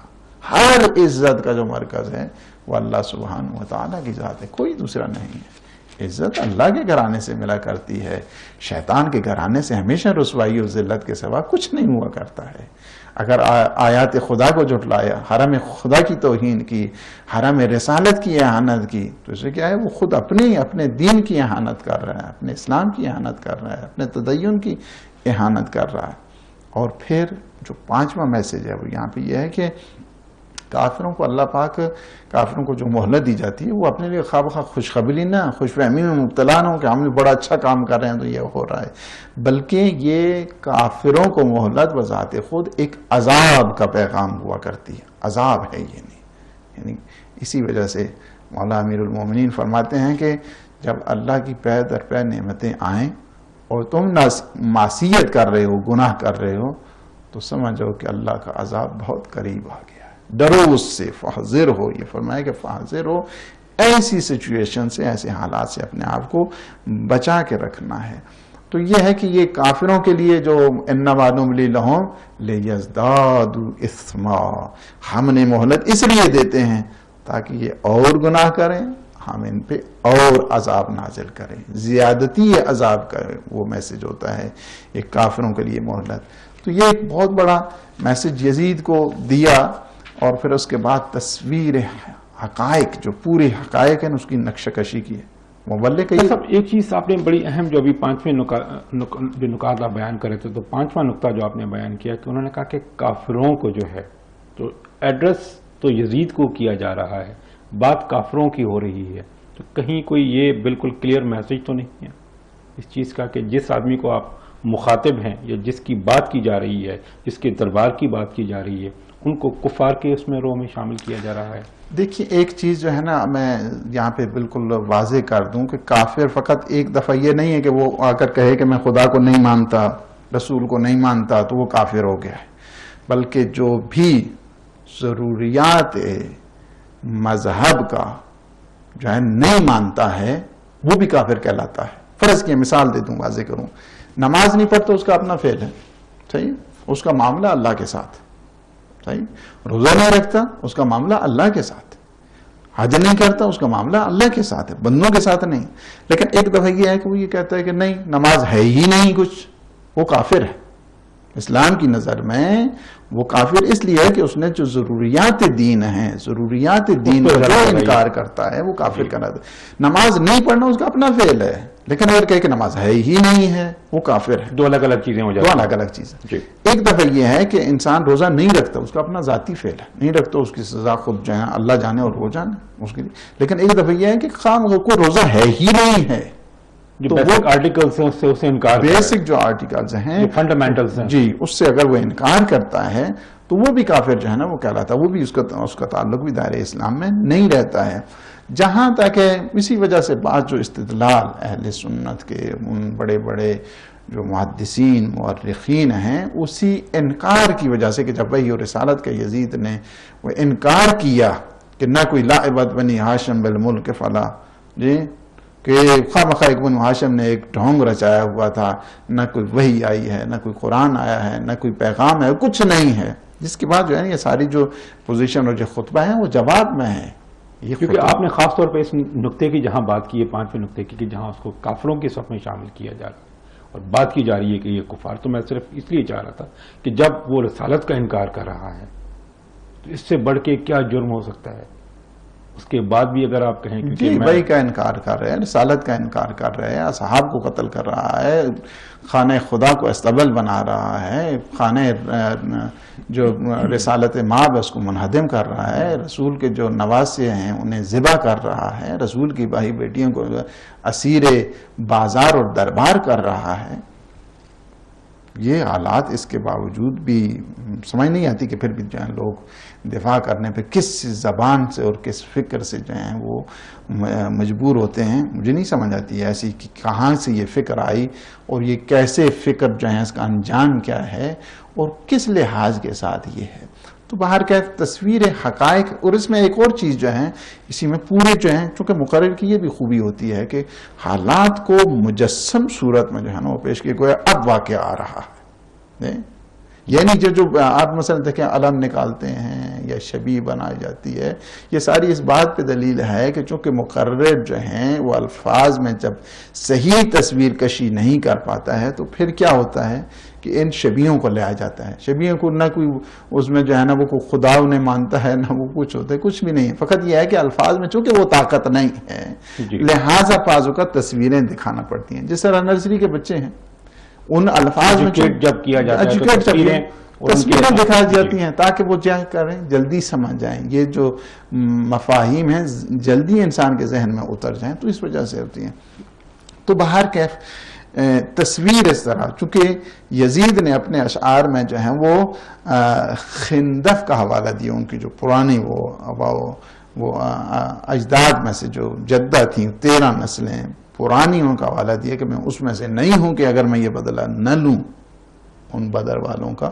[SPEAKER 4] ہر عزت کا جو مرکز ہے وہ اللہ سبحانہ و تعالیٰ کی ذات ہے، کوئی دوسرا نہیں ہے. عزت اللہ کے گھرانے سے ملا کرتی ہے. شیطان کے گھرانے سے ہمیشہ رسوائی اور ذلت کے سوا کچھ نہیں ہوا کرتا ہے. اگر آیات خدا کو جھٹلایا، حرم خدا کی توہین کی، حرم رسالت کی اہانت کی، تو اسے کیا ہے وہ خود اپنے دین کی اہانت کر رہا ہے، اپنے اسلام کی اہانت کر رہا ہے، اپنے تدین کی اہانت کر رہا ہے. اور پھر جو پانچواں میسج ہے وہ یہاں پہ یہ ہے کہ کافروں کو اللہ پاک کافروں کو جو مہلت دی جاتی ہے وہ اپنے لیے خواہ بخواہ خوشخبری نہ، خوش فہمی میں مبتلا نہ ہو کہ ہم نے بڑا اچھا کام کر رہے ہیں تو یہ ہو رہا ہے، بلکہ یہ کافروں کو مہلت بذات خود ایک عذاب کا پیغام ہوا کرتی ہے. عذاب ہے یہ نہیں. یعنی اسی وجہ سے مولا امیر المومنین فرماتے ہیں کہ جب اللہ کی پے در پے نعمتیں آئیں اور تم معصیت کر رہے ہو، گناہ کر رہے ہو، تو سمجھو کہ اللہ کا عذاب بہت قریب آ گیا ہے. ڈرو اس سے، فحذر ہو. یہ فرمایا کہ فحذر ہو، ایسی سچویشن سے، ایسے حالات سے اپنے آپ کو بچا کے رکھنا ہے. تو یہ ہے کہ یہ کافروں کے لیے جو انما نملی لہم لیزدادوا اثما، ہم نے مہلت اس لیے دیتے ہیں تاکہ یہ اور گناہ کریں، ہم ان پہ اور عذاب نازل کریں. زیادتی عذاب کا وہ میسج ہوتا ہے یہ کافروں کے لیے مہلت. تو یہ ایک بہت بڑا میسج یزید کو دیا. اور پھر اس کے بعد تصویر حقائق، جو پورے حقائق ہیں اس کی نقشہ کشی کی ہے. مبلغ کا
[SPEAKER 3] ایک چیز آپ نے بڑی اہم جو ابھی پانچویں جو نکات آپ بیان کرے تھے، تو پانچواں نقطہ جو آپ نے بیان کیا کہ انہوں نے کہا کہ کافروں کو جو ہے تو ایڈریس تو یزید کو کیا جا رہا ہے، بات کافروں کی ہو رہی ہے. تو کہیں کوئی یہ بالکل کلیئر میسج تو نہیں ہے اس چیز کا کہ جس آدمی کو آپ مخاطب ہیں یا جس کی بات کی جا رہی ہے، جس کے دربار کی بات کی جا رہی ہے، ان کو کفار کے اس میں رو میں شامل کیا جا رہا ہے؟
[SPEAKER 4] دیکھیے ایک چیز جو ہے نا میں یہاں پہ بالکل واضح کر دوں کہ کافر فقط ایک دفعہ یہ نہیں ہے کہ وہ آ کر کہے کہ میں خدا کو نہیں مانتا، رسول کو نہیں مانتا تو وہ کافر ہو گیا ہے، بلکہ جو بھی ضروریات مذہب کا جو ہے نہیں مانتا ہے وہ بھی کافر کہلاتا ہے. فرض کی مثال دے دوں، واضح کروں. نماز نہیں پڑھتا اس کا اپنا فعل ہے، صحیح، اس کا معاملہ اللہ کے ساتھ، صحیح. روزہ نہیں رکھتا اس کا معاملہ اللہ کے ساتھ. حج نہیں کرتا اس کا معاملہ اللہ کے ساتھ ہے، بندوں کے ساتھ نہیں. لیکن ایک دفعہ یہ ہے کہ وہ یہ کہتا ہے کہ نہیں نماز ہے ہی نہیں کچھ، وہ کافر ہے. اسلام کی نظر میں وہ کافر اس لیے ہے کہ اس نے جو ضروریات دین ہیں، ضروریات دین کا جو انکار کرتا ہے وہ کافر کا نماز نہیں پڑھنا اس کا اپنا فعل ہے، لیکن اگر کہے کہ نماز ہے ہی نہیں ہے وہ کافر ہے.
[SPEAKER 3] دو الگ الگ چیزیں ہو جاتی
[SPEAKER 4] دو
[SPEAKER 3] ہیں.
[SPEAKER 4] الگ الگ چیزیں.
[SPEAKER 3] جی.
[SPEAKER 4] ایک دفعہ یہ ہے کہ انسان روزہ نہیں رکھتا، اس کا اپنا ذاتی فعل ہے، نہیں رکھتا، اس کی سزا خود جو ہے اللہ جانے اور وہ جانے اس کے لیے. لیکن ایک دفعہ یہ ہے کہ خام کو روزہ ہے ہی نہیں ہے،
[SPEAKER 3] جو بیسک آرٹیکلز ہیں اس سے انکار،
[SPEAKER 4] بیسک جو آرٹیکلز ہیں،
[SPEAKER 3] فنڈامنٹلز ہیں،
[SPEAKER 4] جی اس سے اگر وہ انکار کرتا ہے تو وہ بھی کافر جو ہے نا وہ کہلاتا ہے، وہ بھی اس کا تعلق بھی دائرہ اسلام میں نہیں رہتا ہے. جہاں تک ہے اسی وجہ سے بات جو استدلال اہل سنت کے ان بڑے بڑے جو محدثین مورخین ہیں اسی انکار کی وجہ سے کہ جب وحی اور رسالت کا یزید نے وہ انکار کیا کہ نہ کوئی لعبت بنی ہاشم بالملک فلا، جی کہ خواہ مخواہ بنو ہاشم نے ایک ڈھونگ رچایا ہوا تھا، نہ کوئی وحی آئی ہے، نہ کوئی قرآن آیا ہے، نہ کوئی پیغام ہے، کچھ نہیں ہے. جس کے بعد جو ہے یہ ساری جو پوزیشن اور جو خطبہ ہیں وہ جواب میں ہیں.
[SPEAKER 3] کیونکہ آپ نے خاص طور پہ اس نقطے کی جہاں بات کی ہے، 5ویں نقطے کی، کہ جہاں اس کو کافروں کے صف میں شامل کیا جا رہا ہے اور بات کی جا رہی ہے کہ یہ کفار، تو میں صرف اس لیے چاہ رہا تھا کہ جب وہ رسالت کا انکار کر رہا ہے تو اس سے بڑھ کے کیا جرم ہو سکتا ہے. اس کے بعد بھی اگر آپ کہیں
[SPEAKER 4] جی وحی کا انکار کر رہے ہیں، رسالت کا انکار کر رہے ہیں، اصحاب کو قتل کر رہا ہے، خانہ خدا کو استبل بنا رہا ہے، خانہ جو رسالت ماب اس کو منہدم کر رہا ہے، رسول کے جو نواسے ہیں انہیں ذبح کر رہا ہے، رسول کی بھائی بیٹیوں کو اسیر بازار اور دربار کر رہا ہے. یہ حالات اس کے باوجود بھی سمجھ نہیں آتی کہ پھر بھی جو ہیں لوگ دفاع کرنے پہ کس زبان سے اور کس فکر سے جو ہیں وہ مجبور ہوتے ہیں. مجھے نہیں سمجھ آتی ہے ایسی کہ کہاں سے یہ فکر آئی اور یہ کیسے فکر جو ہے اس کا انجام کیا ہے اور کس لحاظ کے ساتھ یہ ہے. تو باہر کا تصویر حقائق، اور اس میں ایک اور چیز جو ہے اسی میں پورے جو ہیں چونکہ مقرر کی یہ بھی خوبی ہوتی ہے کہ حالات کو مجسم صورت میں جو ہے نا وہ پیش کیا گویا اب واقع آ رہا ہے. یعنی جو آپ مثلا دیکھیں علم نکالتے ہیں یا شبیہ بنائی جاتی ہے، یہ ساری اس بات پہ دلیل ہے کہ چونکہ مقرر جو ہیں وہ الفاظ میں جب صحیح تصویر کشی نہیں کر پاتا ہے تو پھر کیا ہوتا ہے کہ ان شبیہوں کو لے آ جاتا ہے. شبیہوں کو نہ کوئی اس میں جو ہے نا وہ کوئی خدا انہیں مانتا ہے، نہ وہ کچھ ہوتا ہے، کچھ بھی نہیں ہے. فقط یہ ہے کہ الفاظ میں چونکہ وہ طاقت نہیں ہے لہٰذا بعضوں کا تصویریں دکھانا پڑتی ہیں. جس طرح نرسری کے بچے ہیں ان الفاظ میں
[SPEAKER 3] جب کیا جاتا ہے تو
[SPEAKER 4] تصویریں دکھائی جاتی ہیں تاکہ وہ کیا کریں جلدی سمجھ جائیں. یہ جو مفاہیم ہیں جلدی انسان کے ذہن میں اتر جائیں تو اس وجہ سے ہوتی ہیں. تو بہر کیف تصویر اس طرح، چونکہ یزید نے اپنے اشعار میں جو ہیں وہ خندف کا حوالہ دیا، ان کی جو پرانی وہ اجداد میں سے جو جدہ تھیں 13 نسلیں پرانی ان کا حوالہ دیا کہ میں اس میں سے نہیں ہوں کہ اگر میں یہ بدلہ نہ لوں ان بدر والوں کا.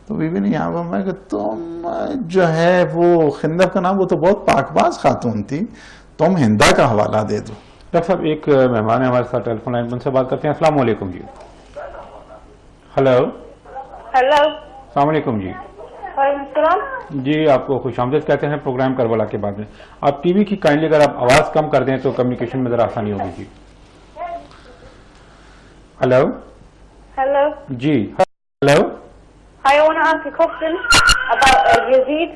[SPEAKER 4] تو بی بی نے یہاں پر میں کہ تم جو ہے وہ خندف کا نام وہ تو بہت پاک باز خاتون تھی، تم ہندا کا حوالہ دے دو.
[SPEAKER 3] ڈاکٹر صاحب ایک مہمان ہے ہمارے ساتھ ٹیلی فون لائن پر، ان سے بات کرتے ہیں. السلام علیکم جی. ہلو السلام علیکم جی.
[SPEAKER 5] وعلیکم السلام
[SPEAKER 3] جی آپ کو خوش آمدید کہتے ہیں پروگرام کربلا کے بعد میں. آپ ٹی وی کی کائنڈلی اگر آپ آواز کم کر دیں تو کمیونیکیشن میں ذرا آسانی ہوگی جی. ہلو جی. Hello
[SPEAKER 5] I want to ask a question about Yazid.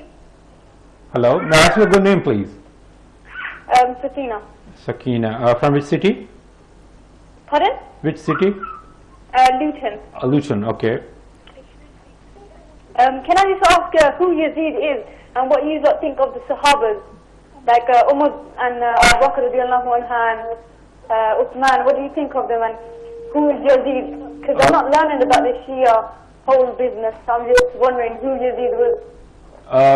[SPEAKER 3] Hello, may I ask you a good name please?
[SPEAKER 5] Sakina.
[SPEAKER 3] Sakina. From which city?
[SPEAKER 5] Pardon?
[SPEAKER 3] Which city?
[SPEAKER 5] Luton.
[SPEAKER 3] Luton, okay.
[SPEAKER 5] Can I just ask who Yazid is and what you lot think of the Sahabas? Like Umar and Abu Bakr radiallahu anha and Uthman, what do you think of them and who is Yazid? Because I'm not learning about the Shia whole business, so I'm just wondering who Yazid was.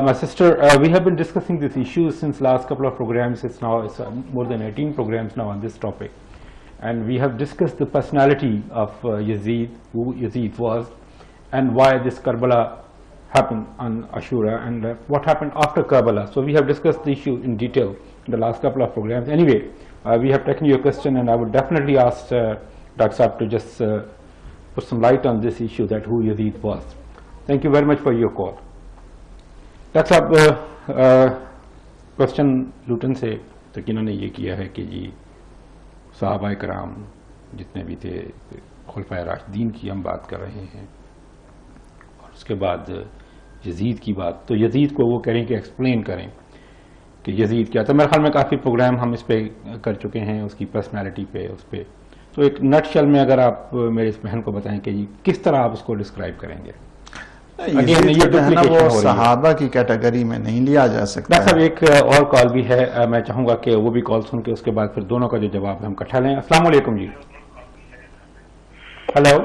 [SPEAKER 3] My sister, we have been discussing this issue since last couple of programs. It's more than 18 programs now on this topic. And we have discussed the personality of Yazid, who Yazid was, and why this Karbala happened on Ashura, and what happened after Karbala. So we have discussed the issue in detail in the last couple of programs. Anyway, we have taken your question, and I would definitely ask Dr. Saab to just put some light on this issue, that who Yazid was. Thank you very much for your call. Dr. Saab, question Luton سے سکینہ نے یہ کیا ہے کہ جی صحابہ کرام جتنے بھی تھے خلفائے راشدین کی ہم بات کر رہے ہیں، اس کے بعد یزید کی بات. تو یزید کو وہ کہہ رہے ہیں کہ ایکسپلین کریں کہ یزید کیا تھا. میرے خیال میں کافی پروگرام ہم اس پہ کر چکے ہیں، اس کی پرسنالٹی پہ، اس پہ. تو ایک نٹ شل میں اگر آپ میرے اس بہن کو بتائیں کہ کس طرح آپ اس کو ڈسکرائب کریں گے.
[SPEAKER 4] یزید جو ہے نا وہ صحابہ کی کیٹیگری میں نہیں لیا جا سکتا.
[SPEAKER 3] ڈاکٹر صاحب ایک اور کال بھی ہے، میں چاہوں گا کہ وہ بھی کال سن کے اس کے بعد پھر دونوں کا جو جواب ہے ہم اکٹھا لیں. السلام علیکم جی. ہلو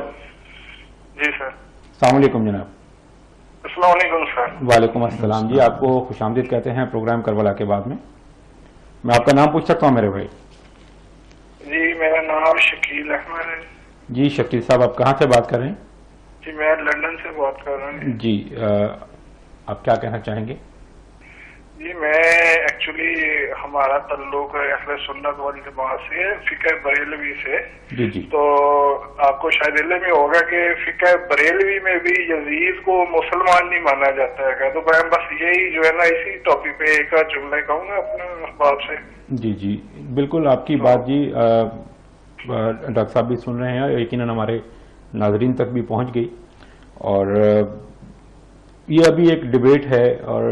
[SPEAKER 6] جی سر.
[SPEAKER 3] السلام علیکم جناب.
[SPEAKER 6] السلام علیکم سر.
[SPEAKER 3] وعلیکم السلام جی. آپ کو خوش آمدید کہتے ہیں پروگرام کربلا کے بعد میں. میں آپ کا نام پوچھ سکتا ہوں میرے بھائی؟
[SPEAKER 6] جی میرا نام شکیل احمد ہے.
[SPEAKER 3] جی شکیل صاحب، آپ کہاں سے بات کر رہے ہیں؟
[SPEAKER 6] جی میں لندن سے بات کر رہا ہوں.
[SPEAKER 3] جی آپ کیا کہنا چاہیں گے؟
[SPEAKER 6] جی میں ایکچولی ہمارا تعلق اہل سنت والجماعت سے، فقہ بریلوی سے.
[SPEAKER 3] جی جی.
[SPEAKER 6] تو آپ کو شاید علم میں ہوگا کہ فقہ بریلوی میں بھی یزید کو مسلمان نہیں مانا جاتا ہے. تو میں بس یہی جو ہے نا اسی ٹاپک پہ ایک جملے کہوں گا اپنے احباب سے. جی
[SPEAKER 3] جی بالکل آپ کی بات جی ڈاکٹر صاحب بھی سن رہے ہیں، یقیناً ہمارے ناظرین تک بھی پہنچ گئی. اور یہ ابھی ایک ڈیبیٹ ہے اور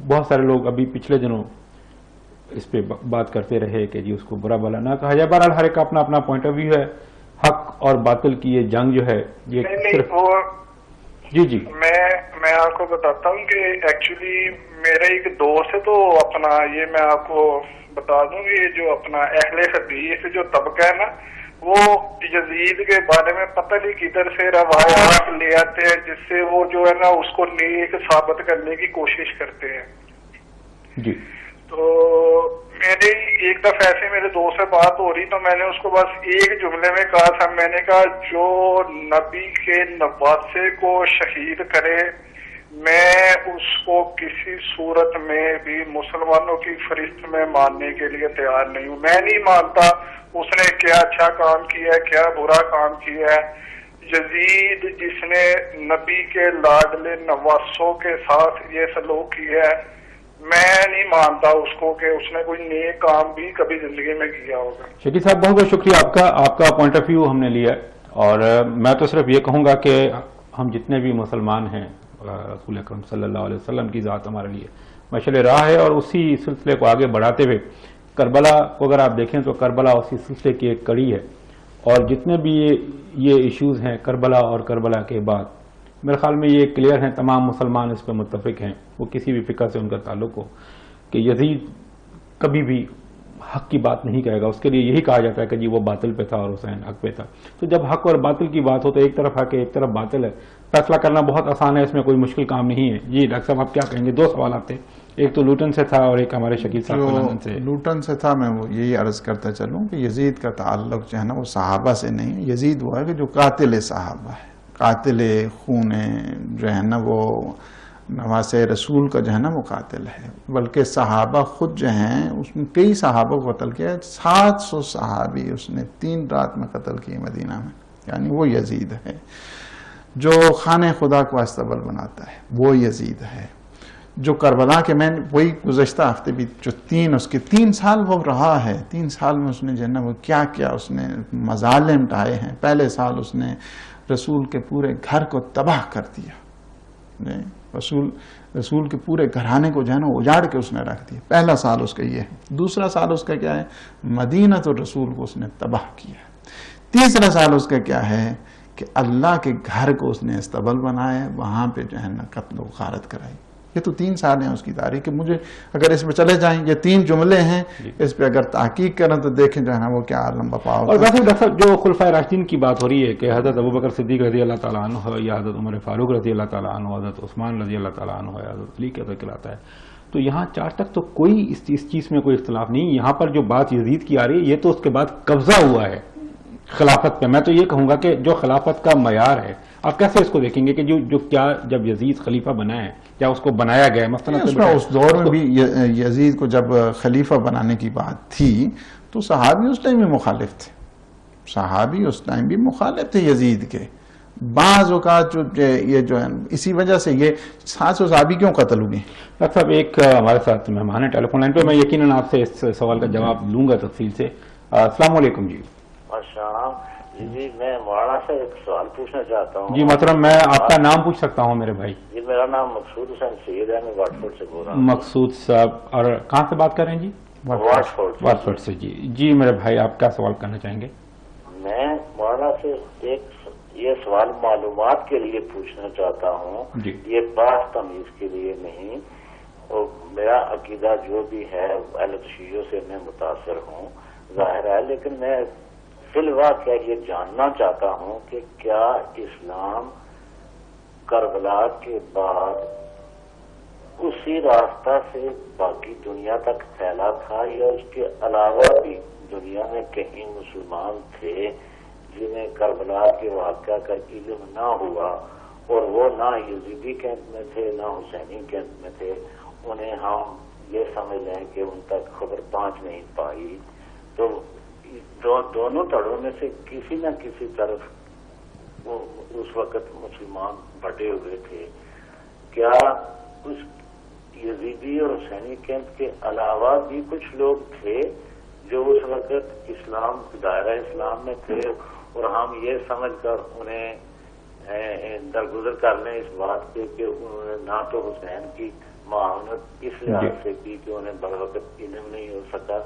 [SPEAKER 3] بہت سارے لوگ ابھی پچھلے دنوں اس پہ بات کرتے رہے کہ جی اس کو برا بھلا نہ کہا جائے. بہرحال ہر ایک کا اپنا اپنا پوائنٹ آف ویو ہے. حق اور باطل کی یہ جنگ جو ہے یہ صرف جی جی
[SPEAKER 6] میں آپ کو بتاتا ہوں کہ ایکچولی میرا ایک دوست ہے، تو اپنا یہ میں آپ کو بتا دوں کہ جو اپنا اہل حدیث جو طبقہ ہے نا، وہ یزید کے بارے میں پتہ نہیں کدھر سے روایات لے آتے ہیں جس سے وہ جو ہے نا اس کو نیک ثابت کرنے کی کوشش کرتے ہیں.
[SPEAKER 3] جی
[SPEAKER 6] تو میرے ایک دفعہ ایسے میرے دوست سے بات ہو رہی تو میں نے اس کو بس ایک جملے میں کہا تھا، میں نے کہا جو نبی کے نواسے کو شہید کرے میں اس کو کسی صورت میں بھی مسلمانوں کی فہرست میں ماننے کے لیے تیار نہیں ہوں. میں نہیں مانتا اس نے کیا اچھا کام کیا ہے، کیا برا کام کیا ہے. یزید جس نے نبی کے لاڈلے نواسوں کے ساتھ یہ سلوک کیا ہے، میں نہیں مانتا اس کو کہ اس نے کوئی نیک کام بھی کبھی زندگی میں کیا ہوگا.
[SPEAKER 3] شکیل صاحب بہت بہت شکریہ آپ کا پوائنٹ آف ویو ہم نے لیا. اور میں تو صرف یہ کہوں گا کہ ہم جتنے بھی مسلمان ہیں، رسول اکرم صلی اللہ علیہ وسلم کی ذات ہمارے لیے مشعل راہ ہے، اور اسی سلسلے کو آگے بڑھاتے ہوئے کربلا کو اگر آپ دیکھیں تو کربلا اسی سلسلے کی ایک کڑی ہے. اور جتنے بھی یہ ایشوز ہیں کربلا اور کربلا کے بعد، میرے خیال میں یہ کلیئر ہیں، تمام مسلمان اس پہ متفق ہیں، وہ کسی بھی فقہ سے ان کا تعلق ہو، کہ یزید کبھی بھی حق کی بات نہیں کہے گا. اس کے لیے یہی کہا جاتا ہے کہ جی وہ باطل پہ تھا اور حسین حق پہ تھا. تو جب حق اور باطل کی بات ہو تو ایک طرف حق ہے ایک طرف باطل ہے، فیصلہ کرنا بہت آسان ہے، اس میں کوئی مشکل کام نہیں ہے. جی ڈاکٹر صاحب آپ کیا کہیں گے؟ دو سوالات تھے، ایک تو لوٹن سے تھا اور ایک ہمارے شکیل صاحب لندن سے.
[SPEAKER 4] لوٹن سے تھا، میں وہ یہی عرض کرتا چلوں کہ یزید کا تعلق جو ہے نا وہ صحابہ سے نہیں. یزید وہ ہے کہ جو قاتل صحابہ ہے، قاتل خون جو ہے نا وہ نواز رسول کا جو ہے نا وہ قاتل ہے. بلکہ صحابہ خود جو ہیں اس نے کئی صحابہ کو قتل کیا، 700 صحابی اس نے 3 رات میں قتل کیے مدینہ میں. یعنی وہ یزید ہے. جو خانہ خدا کو استبل بناتا ہے وہ یزید ہے. جو کربلا کے میں وہی گزشتہ ہفتے بھی جو اس کے 3 سال وہ رہا ہے، 3 سال میں اس نے جو ہے نا وہ کیا کیا اس نے مظالم ڈھائے ہیں. پہلے سال اس نے رسول کے پورے گھر کو تباہ کر دیا، رسول کے پورے گھرانے کو جو ہے نا اجاڑ کے اس نے رکھ دیا. پہلا سال اس کا یہ ہے. دوسرا سال اس کا کیا ہے؟ مدینہ الرسول کو اس نے تباہ کیا. تیسرا سال اس کا کیا ہے کہ اللہ کے گھر کو اس نے استبل بنایا، وہاں پہ جو ہے نا قتل و غارت کرائی. یہ تو 3 سال ہیں اس کی تاریخ. کہ مجھے اگر اس میں چلے جائیں، یہ 3 جملے ہیں، اس پہ اگر تحقیق کریں تو دیکھیں جو ہے نا وہ کیا عالم بپا ہوگا.
[SPEAKER 3] اور ویسے ڈاکٹر صاحب جو خلفائے راشدین کی بات ہو رہی ہے کہ حضرت ابوبکر صدیق رضی اللہ تعالیٰ عنہ یا حضرت عمر فاروق رضی اللہ تعالیٰ عنہ، حضرت عثمان رضی اللہ تعالیٰ عنہ یا حضرت علی کا ذکر آتا ہے، تو یہاں 4 تک تو کوئی اس چیز میں کوئی اختلاف نہیں. یہاں پر جو بات یزید کی آ رہی ہے یہ تو اس کے بعد قبضہ ہوا ہے خلافت پہ. میں تو یہ کہوں گا کہ جو خلافت کا معیار ہے، آپ کیسے اس کو دیکھیں گے کہ جو کیا جب یزید خلیفہ بنا ہے کیا اس کو بنایا گیا ہے؟ مثلا
[SPEAKER 4] اس دور میں بھی یزید کو جب خلیفہ بنانے کی بات تھی تو صحابی اس ٹائم بھی مخالف تھے. صحابی اس ٹائم بھی مخالف تھے یزید کے. بعض اوقات یہ جو ہے اسی وجہ سے یہ 700 صحابی کیوں قتل ہوئے.
[SPEAKER 3] ڈاکٹر صاحب ایک ہمارے ساتھ مہمان ہے ٹیلی فون لائن پہ، میں یقیناً آپ سے اس سوال کا جواب لوں گا تفصیل سے. السلام علیکم. جی
[SPEAKER 7] اچھا جی میں مولانا سے ایک سوال پوچھنا چاہتا ہوں.
[SPEAKER 3] جی محترم، میں آپ کا نام پوچھ سکتا ہوں میرے بھائی؟
[SPEAKER 7] جی میرا نام مقصود حسین سید ہے، میں واٹفورڈ سے بول رہا ہوں.
[SPEAKER 3] مقصود صاحب، اور کہاں سے بات کر رہے ہیں جی؟ واٹفورڈ سے. جی میرے بھائی، آپ کیا سوال کرنا چاہیں گے؟
[SPEAKER 7] میں مولانا سے ایک یہ سوال معلومات کے لیے پوچھنا چاہتا ہوں.
[SPEAKER 3] جی.
[SPEAKER 7] یہ بات تمیز کے لیے نہیں، اور میرا عقیدہ جو بھی ہے اہل تشیع سے میں متاثر ہوں ظاہر ہے، لیکن میں فی الواقع یہ جاننا چاہتا ہوں کہ کیا اسلام کربلا کے بعد اسی راستہ سے باقی دنیا تک پھیلا تھا، یا اس کے علاوہ بھی دنیا میں کہیں مسلمان تھے جنہیں کربلا کے واقعہ کا علم نہ ہوا، اور وہ نہ یزیدی کیمپ میں تھے نہ حسینی کیمپ میں تھے، انہیں ہم یہ سمجھ لیں کہ ان تک خبر پہنچ نہیں پائی. تو دونوں دھڑوں میں سے کسی نہ کسی طرف اس وقت مسلمان بٹے ہوئے تھے. کیا اس یزیدی اور حسینی کیمپ کے علاوہ بھی کچھ لوگ تھے جو اس وقت اسلام دائرہ اسلام میں تھے، اور ہم یہ سمجھ کر انہیں درگزر کر لیں اس بات پہ کہ انہوں نے نہ تو حسین کی معاونت اس لحاظ سے کی کہ انہیں بروقت علم نہیں ہو سکا،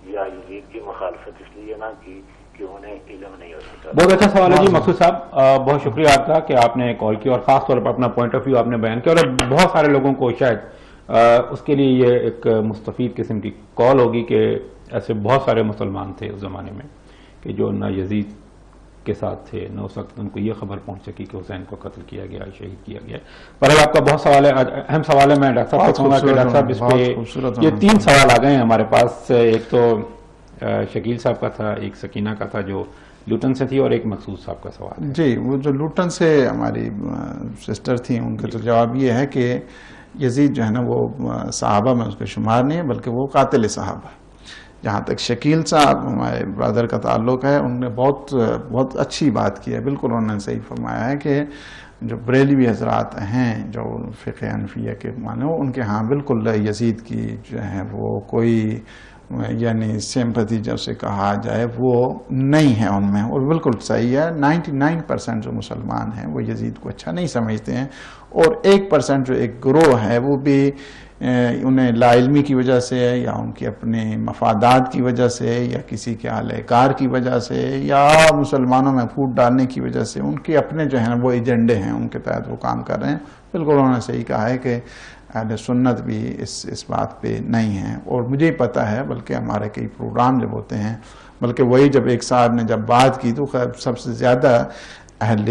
[SPEAKER 7] یا یزید کی مخالفت اس لیے نہ کی کہ انہیں علم نہیں ہو سکا.
[SPEAKER 3] بہت اچھا سوال ہے جی مقصود صاحب، بہت شکریہ آپ کا کہ آپ نے کال کی اور خاص طور پر اپنا پوائنٹ آف ویو آپ نے بیان کیا، اور بہت سارے لوگوں کو شاید اس کے لیے یہ ایک مستفید قسم کی کال ہوگی کہ ایسے بہت سارے مسلمان تھے اس زمانے میں کہ جو نہ یزید کے ساتھ تھے، نہ اس وقت ان کو یہ خبر پہنچ سکی کہ حسین کو قتل کیا گیا، شہید کیا گیا. پر آپ کا بہت سوال ہے، اہم سوال ہے. میں ڈاکٹر صاحب سے کہوں گا کہ ڈاکٹر صاحب اس پہ یہ 3 سوال آ گئے ہیں ہمارے پاس. ایک تو شکیل صاحب کا تھا، ایک سکینہ کا تھا جو لوٹن سے تھی، اور ایک مقصود صاحب کا سوال ہے.
[SPEAKER 4] جی، وہ جو لوٹن سے ہماری سسٹر تھی، ان کا تو جواب یہ ہے کہ یزید جو ہے نا وہ صحابہ میں اس کے شمار نہیں ہے، بلکہ وہ قاتل صحابہ. جہاں تک شکیل صاحب ہمارے برادر کا تعلق ہے، ان نے بہت اچھی بات کی ہے. بالکل انہوں نے صحیح فرمایا ہے کہ جو بریلوی حضرات ہیں جو فقہ حنفیہ کے مانو، ان کے ہاں بالکل یزید کی جو ہے وہ کوئی یعنی سمپتھی جیسے کہا جائے وہ نہیں ہے ان میں، اور بالکل صحیح ہے. 99% جو مسلمان ہیں وہ یزید کو اچھا نہیں سمجھتے ہیں، اور 1% جو ایک گروہ ہے وہ بھی انہیں لا علمی کی وجہ سے، یا ان کے اپنے مفادات کی وجہ سے، یا کسی کے اہل کار کی وجہ سے، یا مسلمانوں میں پھوٹ ڈالنے کی وجہ سے، ان کے اپنے جو ہیں وہ ایجنڈے ہیں، ان کے تحت وہ کام کر رہے ہیں. بالکل انہوں نے صحیح کہا ہے کہ اہل سنت بھی اس بات پہ نہیں ہیں. اور مجھے ہی پتہ ہے، بلکہ ہمارے کئی پروگرام جب ہوتے ہیں، بلکہ وہی جب ایک صاحب نے جب بات کی تو سب سے زیادہ اہل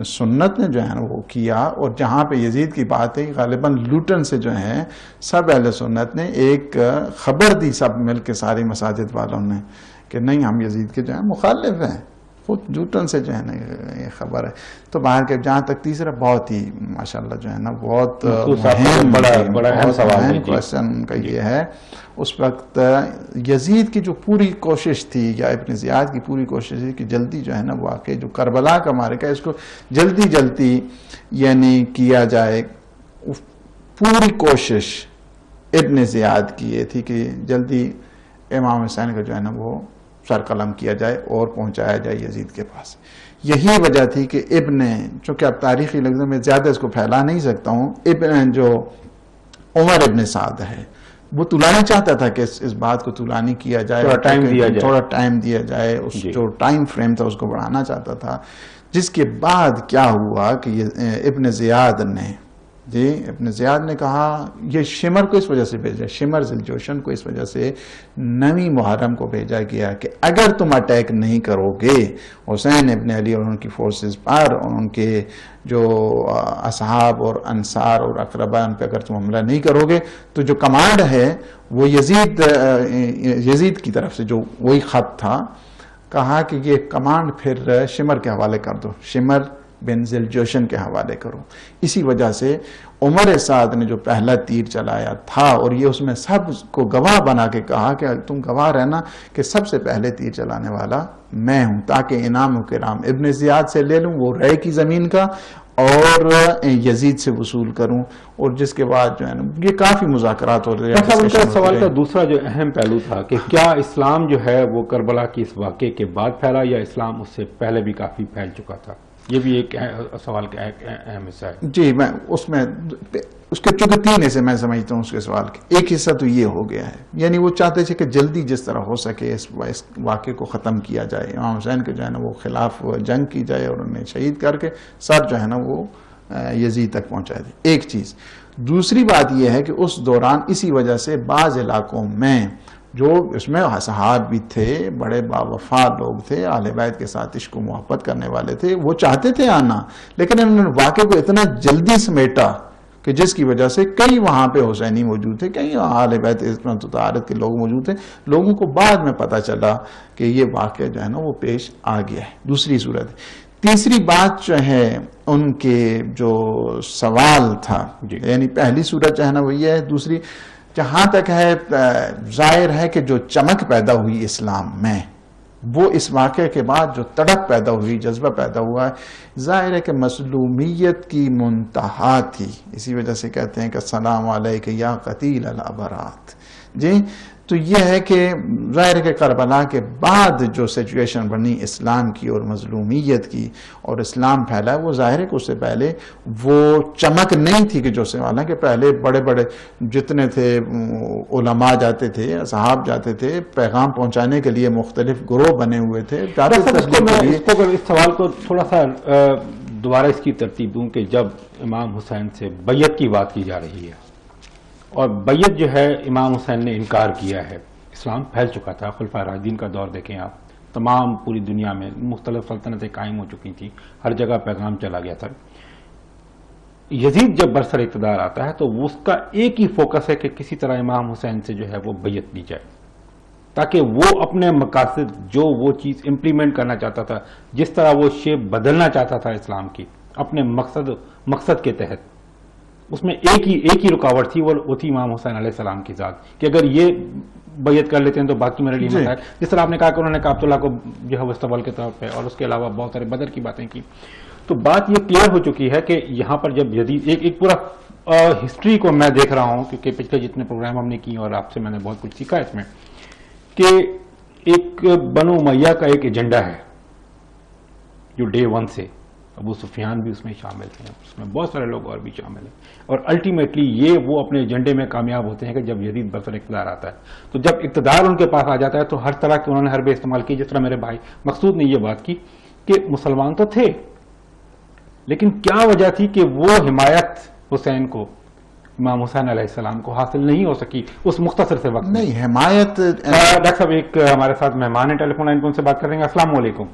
[SPEAKER 4] سنت نے جو ہے وہ کیا، اور جہاں پہ یزید کی بات ہے غالباً لوٹن سے جو ہے سب اہل سنت نے ایک خبر دی، سب مل کے ساری مساجد والوں نے، کہ نہیں ہم یزید کے جو ہیں مخالف ہیں. خود لوٹن سے جو ہے نا یہ خبر ہے. تو باہر کے جہاں تک تیسرا بہت ہی ماشاءاللہ جو ہے نا بہت اہم کوشچن کا یہ ہے، اس وقت یزید کی جو پوری کوشش تھی، یا ابن زیاد کی پوری کوشش تھی کہ جلدی جو ہے نا واقع جو کربلا کا معرکہ اس کو جلدی یعنی کیا جائے. پوری کوشش ابن زیاد کی یہ تھی کہ جلدی امام حسین کا جو ہے نا وہ سر قلم کیا جائے اور پہنچایا جائے یزید کے پاس. یہی وجہ تھی کہ ابن، چونکہ اب تاریخی لفظوں میں زیادہ اس کو پھیلا نہیں سکتا ہوں، ابن جو عمر ابن سعد ہے وہ طولانی چاہتا تھا کہ اس بات کو طولانی کیا جائے، تھوڑا ٹائم دیا جائے، اس جو ٹائم فریم تھا اس کو بڑھانا چاہتا تھا. جس کے بعد کیا ہوا کہ ابن زیاد نے کہا، یہ شمر کو اس وجہ سے بھیجا، شمر ذوالجوشن کو اس وجہ سے 9 محرم کو بھیجا گیا کہ اگر تم اٹیک نہیں کرو گے حسین ابن علی اور ان کی فورسز پر، اور ان کے جو اصحاب اور انصار اور اقربا ان پہ اگر تم حملہ نہیں کرو گے تو جو کمانڈ ہے وہ یزید کی طرف سے جو وہی خط تھا، کہا کہ یہ کمانڈ پھر شمر کے حوالے کر دو، شمر بن ذوالجوشن کے حوالے کرو. اسی وجہ سے عمر سعد نے جو پہلا تیر چلایا تھا، اور یہ اس میں سب کو گواہ بنا کے کہا کہ تم گواہ رہنا کہ سب سے پہلے تیر چلانے والا میں ہوں، تاکہ انعام و کرام ابن زیاد سے لے لوں وہ رے کی زمین کا، اور یزید سے وصول کروں، اور جس کے بعد جو ہے نا یہ کافی مذاکرات ہو رہے
[SPEAKER 3] ان کا
[SPEAKER 4] ہیں.
[SPEAKER 3] سوال کا دوسرا جو اہم پہلو تھا کہ کیا اسلام جو ہے وہ کربلا کی اس واقعے کے بعد پھیلا یا اسلام اس سے پہلے بھی کافی پھیل چکا تھا؟ یہ بھی ایک سوال کا اہم حصہ ہے.
[SPEAKER 4] جی، میں اس کے چونکہ 3 حصے میں سمجھتا ہوں اس کے سوال کے. ایک حصہ تو یہ ہو گیا ہے، یعنی وہ چاہتے تھے کہ جلدی جس طرح ہو سکے اس واقعے کو ختم کیا جائے، امام حسین کے جو ہے نا وہ خلاف جنگ کی جائے اور انہیں شہید کر کے سر جو ہے نا وہ یزید تک پہنچا دے. ایک چیز. دوسری بات یہ ہے کہ اس دوران اسی وجہ سے بعض علاقوں میں جو اس میں صحاب بھی تھے، بڑے باوفا لوگ تھے، اہل بیت کے ساتھ عشق و محبت کرنے والے تھے، وہ چاہتے تھے آنا، لیکن انہوں نے واقعے کو اتنا جلدی سمیٹا کہ جس کی وجہ سے کئی وہاں پہ حسینی موجود تھے، کئی اہل بیت طہارت کے لوگ موجود تھے. لوگوں کو بعد میں پتہ چلا کہ یہ واقعہ جو ہے نا وہ پیش آ گیا ہے. دوسری صورت. تیسری بات جو ہے ان کے جو سوال تھا، یعنی پہلی صورت جو ہے نا وہ یہ ہے. دوسری جہاں تک ہے ظاہر ہے کہ جو چمک پیدا ہوئی اسلام میں وہ اس واقعے کے بعد جو تڑپ پیدا ہوئی، جذبہ پیدا ہوا ہے، ظاہر ہے کہ مظلومیت کی منتہا تھی. اسی وجہ سے کہتے ہیں کہ السلام علیک یا قتیل الابرات. جی، تو یہ ہے کہ ظاہر ہے کہ کربلا کے بعد جو سچویشن بنی اسلام کی اور مظلومیت کی اور اسلام پھیلا، وہ ظاہر ہے کہ اس سے پہلے وہ چمک نہیں تھی کہ جو سے والا کہ پہلے بڑے بڑے جتنے تھے علماء جاتے تھے، صحاب جاتے تھے، پیغام پہنچانے کے لیے مختلف گروہ بنے ہوئے تھے.
[SPEAKER 3] اس سوال کو تھوڑا سا دوبارہ اس کی ترتیب دوں کہ جب امام حسین سے بیعت کی بات کی جا رہی ہے اور بیعت جو ہے امام حسین نے انکار کیا ہے، اسلام پھیل چکا تھا. خلفائے راشدین کا دور دیکھیں آپ، تمام پوری دنیا میں مختلف سلطنتیں قائم ہو چکی تھیں، ہر جگہ پیغام چلا گیا تھا. یزید جب برسر اقتدار آتا ہے تو اس کا ایک ہی فوکس ہے کہ کسی طرح امام حسین سے جو ہے وہ بیعت لی جائے، تاکہ وہ اپنے مقاصد جو وہ چیز امپلیمنٹ کرنا چاہتا تھا، جس طرح وہ شیپ بدلنا چاہتا تھا اسلام کی اپنے مقصد کے تحت، اس میں ایک ہی رکاوٹ تھی، وہ تھی امام حسین علیہ السلام کی ذات، کہ اگر یہ بیعت کر لیتے ہیں تو باقی میرے لیے مسائل. جس طرح آپ نے کہا کہ انہوں نے عبداللہ کو جو ہے وہ استبال کے طور پہ، اور اس کے علاوہ بہت سارے بدر کی باتیں کی. تو بات یہ کلیئر ہو چکی ہے کہ یہاں پر جب جدید ایک پورا ہسٹری کو میں دیکھ رہا ہوں، کیونکہ پچھلے جتنے پروگرام ہم نے کی اور آپ سے میں نے بہت کچھ سیکھا اس میں، کہ ایک بنو امیہ کا ایک ایجنڈا ہے جو ڈے 1 سے، ابو سفیان بھی اس میں شامل ہیں، اس میں بہت سارے لوگ اور بھی شامل ہیں، اور الٹیمیٹلی یہ وہ اپنے ایجنڈے میں کامیاب ہوتے ہیں کہ جب یزید برسر اقتدار آتا ہے. تو جب اقتدار ان کے پاس آ جاتا ہے تو ہر طرح کے انہوں نے حربے استعمال کی. جس طرح میرے بھائی مقصود نے یہ بات کی کہ مسلمان تو تھے، لیکن کیا وجہ تھی کہ وہ حمایت حسین کو، امام حسین علیہ السلام کو حاصل نہیں ہو سکی اس مختصر سے وقت.
[SPEAKER 4] نہیں حمایت.
[SPEAKER 3] ڈاکٹر صاحب ایک ہمارے ساتھ مہمان ہیں ٹیلی فون لائن، ان سے بات کریں گے. السلام علیکم.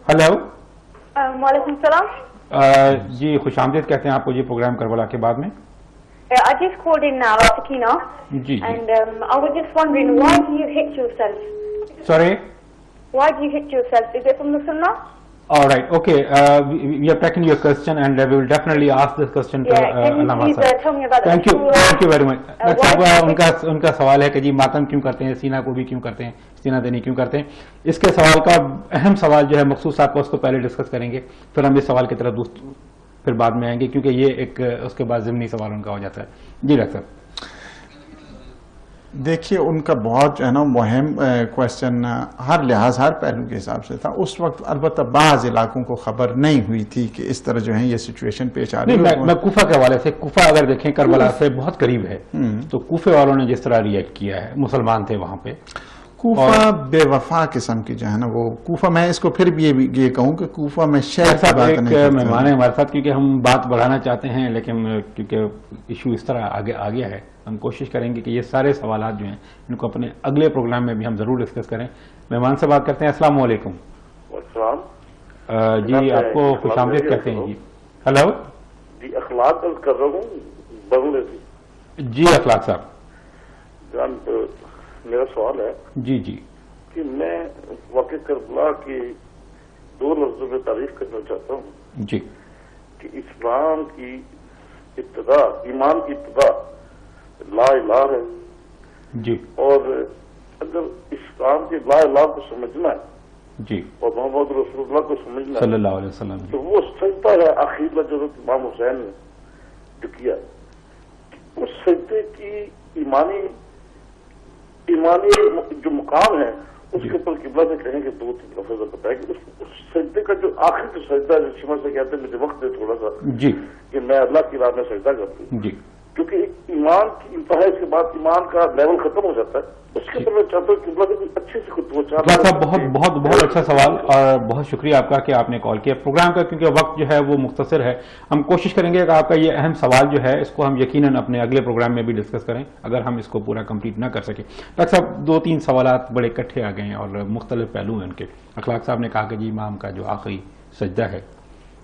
[SPEAKER 3] ہلو.
[SPEAKER 5] وعلیکم السلام.
[SPEAKER 3] جی خوش آمدید کہتے ہیں آپ کو جی پروگرام کربلا کے بعد میں.
[SPEAKER 5] I just called in now, Sakina.
[SPEAKER 3] G.
[SPEAKER 5] And I was just wondering, why do you hit yourself?
[SPEAKER 3] Sorry?
[SPEAKER 5] Why do you hit yourself? Is it from the Sunnah?
[SPEAKER 3] All right, okay. We are taking your question and we will definitely ask this question to Allama sir.
[SPEAKER 5] Tell me about
[SPEAKER 3] Thank you very much. ان کا سوال ہے کہ جی ماتم کیوں کرتے ہیں، سینہ کو بھی کیوں کرتے ہیں، سینہ دینی کیوں کرتے ہیں. اس کے سوال کا اہم سوال جو ہے مقصود صاحب کو اس کو پہلے ڈسکس کریں گے، پھر ہم اس سوال کی طرف پھر بعد میں آئیں گے، کیونکہ یہ ایک اس کے بعد ضمنی سوال ان کا ہو جاتا ہے. جی ڈاکٹر صاحب.
[SPEAKER 4] دیکھیے ان کا بہت جو ہے نا مہم کوشچن ہر لحاظ ہر پہلو کے حساب سے تھا. اس وقت البتہ بعض علاقوں کو خبر نہیں ہوئی تھی کہ اس طرح جو ہے یہ سچویشن پیش آ رہی ہے.
[SPEAKER 3] میں کوفہ کے حوالے سے، کوفہ اگر دیکھیں کربلا سے بہت قریب ہے، تو کوفے والوں نے جس طرح ریئیکٹ کیا ہے، مسلمان تھے وہاں پہ،
[SPEAKER 4] کوفہ بے وفا قسم کی جو ہے نا وہ کوفہ، میں اس کو پھر بھی یہ کہوں کہ کوفہ میں شہر کی بات نہیں کرتا.
[SPEAKER 3] ایک مہمان ہے ہمارے ساتھ، کیونکہ ہم بات بڑھانا چاہتے ہیں لیکن کیونکہ ایشو اس طرح آگے آ گیا ہے، ہم کوشش کریں گے کہ یہ سارے سوالات جو ہیں ان کو اپنے اگلے پروگرام میں بھی ہم ضرور ڈسکس کریں. مہمان سے بات کرتے ہیں. السلام علیکم. جی آپ کو خوش آمدید کہتے ہیں. جی ہلو.
[SPEAKER 8] جی اخلاق کر رہا ہوں بنگلے سے.
[SPEAKER 3] جی اخلاق صاحب.
[SPEAKER 8] جان میرا سوال ہے
[SPEAKER 3] جی جی
[SPEAKER 8] کہ میں واقع کربلا کی 2 لفظوں میں تعریف کرنا چاہتا ہوں
[SPEAKER 3] جی
[SPEAKER 8] کہ اسلام کی ابتدا، ایمان کی ابتدا لا الہ ہے
[SPEAKER 3] جی،
[SPEAKER 8] اور اگر اسلام کے لا الہ کو سمجھنا ہے
[SPEAKER 3] جی
[SPEAKER 8] اور محمد رسول اللہ کو سمجھنا
[SPEAKER 3] صلی
[SPEAKER 8] ہے
[SPEAKER 3] اللہ علیہ وسلم
[SPEAKER 8] تو وہ سجدہ سجدہ ہے آخر میں جو امام حسین نے جو کیا، اس سجدے کی ایمانی جو مقام ہے اس کے اوپر قبلہ سے کہیں کہ 2-3 لفظ بتائے کہ اس سجدے کا جو آخری جو سجدہ ہے، جو شمر سے کہتے ہیں مجھے وقت دے تھوڑا سا
[SPEAKER 3] جی
[SPEAKER 8] کہ میں اللہ کی راہ میں سجدہ کرتی ہوں،
[SPEAKER 3] جی،
[SPEAKER 8] کیونکہ ایمان کی انتہا اس کے بعد ایمان کا لیول ختم ہو جاتا ہے. اس کے اوپر میں چاہتا ہوں قبلہ سے اچھے سے خود
[SPEAKER 3] صاحب بہت اچھا سوال اور بہت شکریہ آپ کا کہ آپ نے کال کیا پروگرام کا، کیونکہ وقت جو ہے وہ مختصر ہے. ہم کوشش کریں گے کہ آپ کا یہ اہم سوال جو ہے اس کو ہم یقیناً اپنے اگلے پروگرام میں بھی ڈسکس کریں اگر ہم اس کو پورا کمپلیٹ نہ کر سکیں. ڈاکٹر صاحب 2-3 سوالات بڑے اکٹھے آ گئے ہیں اور مختلف پہلو ہیں ان کے. اخلاق صاحب نے کہا کہ جی امام کا جو آخری سجدہ ہے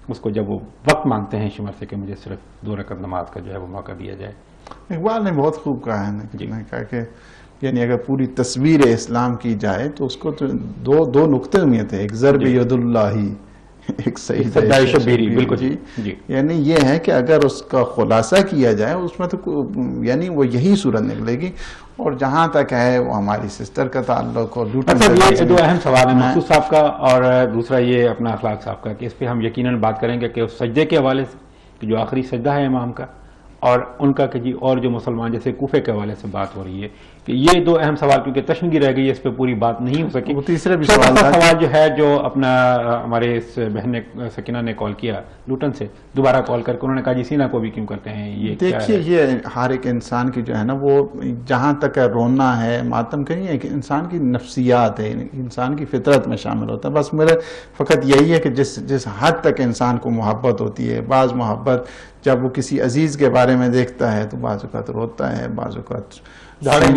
[SPEAKER 3] اس کو جب وہ وقت مانگتے ہیں شمر سے کہ مجھے صرف 2 رکعت نماز کا جو ہے وہ موقع دیا جائے.
[SPEAKER 4] اقبال نے بہت خوب کہا ہے نا کہ یعنی اگر پوری تصویر اسلام کی جائے تو اس کو تو دو نقطے میں تھے، ایک ضرب ید اللہ، ایک سجدہ شبیری. بالکل جی، یعنی یہ ہے کہ اگر اس کا خلاصہ کیا جائے اس میں تو یعنی وہ یہی صورت نکلے گی. اور جہاں تک ہے وہ ہماری سسٹر کا تعلق اور
[SPEAKER 3] یہ 2 اہم سوال ہیں، محسوس صاحب کا اور دوسرا یہ اپنا اخلاق صاحب کا، کہ اس پہ ہم یقیناً بات کریں گے کہ اس سجدے کے حوالے سے جو آخری سجدہ ہے امام کا، اور ان کا کہ جی اور جو مسلمان جیسے کوفے کے حوالے سے بات ہو رہی ہے کہ یہ 2 اہم سوال کیونکہ تشنگی رہ گئی ہے، اس پہ پوری بات نہیں ہو سکی.
[SPEAKER 4] تیسرا بھی
[SPEAKER 3] سوال جو ہے جو اپنا ہمارے اس بہن سکینہ نے کال کیا لوٹن سے، دوبارہ کال کر کے انہوں نے کہا جی سینہ کو بھی کیوں کرتے ہیں. یہ
[SPEAKER 4] دیکھیے یہ ہر ایک انسان کی جو ہے نا وہ جہاں تک رونا ہے ماتم کرنی ہے کہ انسان کی نفسیات ہے، انسان کی فطرت میں شامل ہوتا ہے. بس میرے فقط یہی ہے کہ جس حد تک انسان کو محبت ہوتی ہے، بعض محبت جب وہ کسی عزیز کے بارے میں دیکھتا ہے تو بعض اوقات روتا ہے، بعض اوقات دھاڑے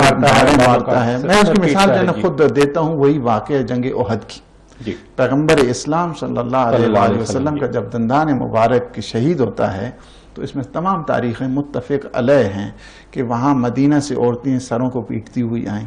[SPEAKER 4] مارتا ہے. میں اس کی مثال جو ہے نا خود دیتا ہوں، وہی واقعہ جنگ احد کی. پیغمبر اسلام صلی اللہ علیہ وسلم کا جب دندان مبارک کی شہید ہوتا ہے تو اس میں تمام تاریخیں متفق علیہ ہیں کہ وہاں مدینہ سے عورتیں سروں کو پیٹتی ہوئی آئیں،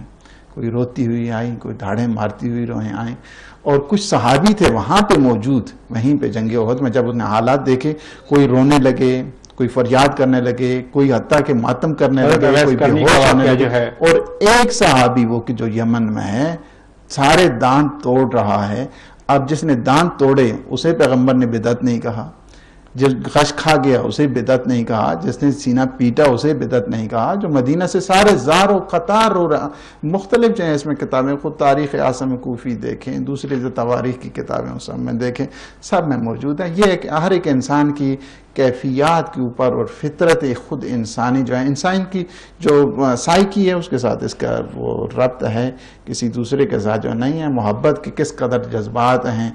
[SPEAKER 4] کوئی روتی ہوئی آئیں، کوئی دھاڑیں مارتی ہوئی روئیں آئیں. اور کچھ صحابی تھے وہاں پہ موجود، وہیں پہ جنگ احد میں جب انہیں حالات دیکھے، کوئی رونے لگے، کوئی فریاد کرنے لگے، کوئی حتیٰ کہ ماتم کرنے لگے، کوئی بے ہوش ہونے لگے. اور ایک صحابی وہ کہ جو یمن میں ہے سارے دانت توڑ رہا ہے. اب جس نے دانت توڑے اسے پیغمبر نے بدعت نہیں کہا، جس غش کھا گیا اسے بدعت نہیں کہا، جس نے سینہ پیٹا اسے بدعت نہیں کہا. جو مدینہ سے سارے زار و قطار رو رہا، مختلف جو ہیں اس میں کتابیں، خود تاریخ اعظم کوفی دیکھیں، دوسرے جو تواریخ کی کتابیں اس میں دیکھیں، سب میں موجود ہیں. یہ ہر ایک انسان کی کیفیات کے اوپر اور فطرت خود انسانی جو ہے، انسان کی جو سائیکی ہے اس کے ساتھ اس کا وہ ربط ہے، کسی دوسرے کے ساتھ جو نہیں ہے. محبت کے کس قدر جذبات ہیں،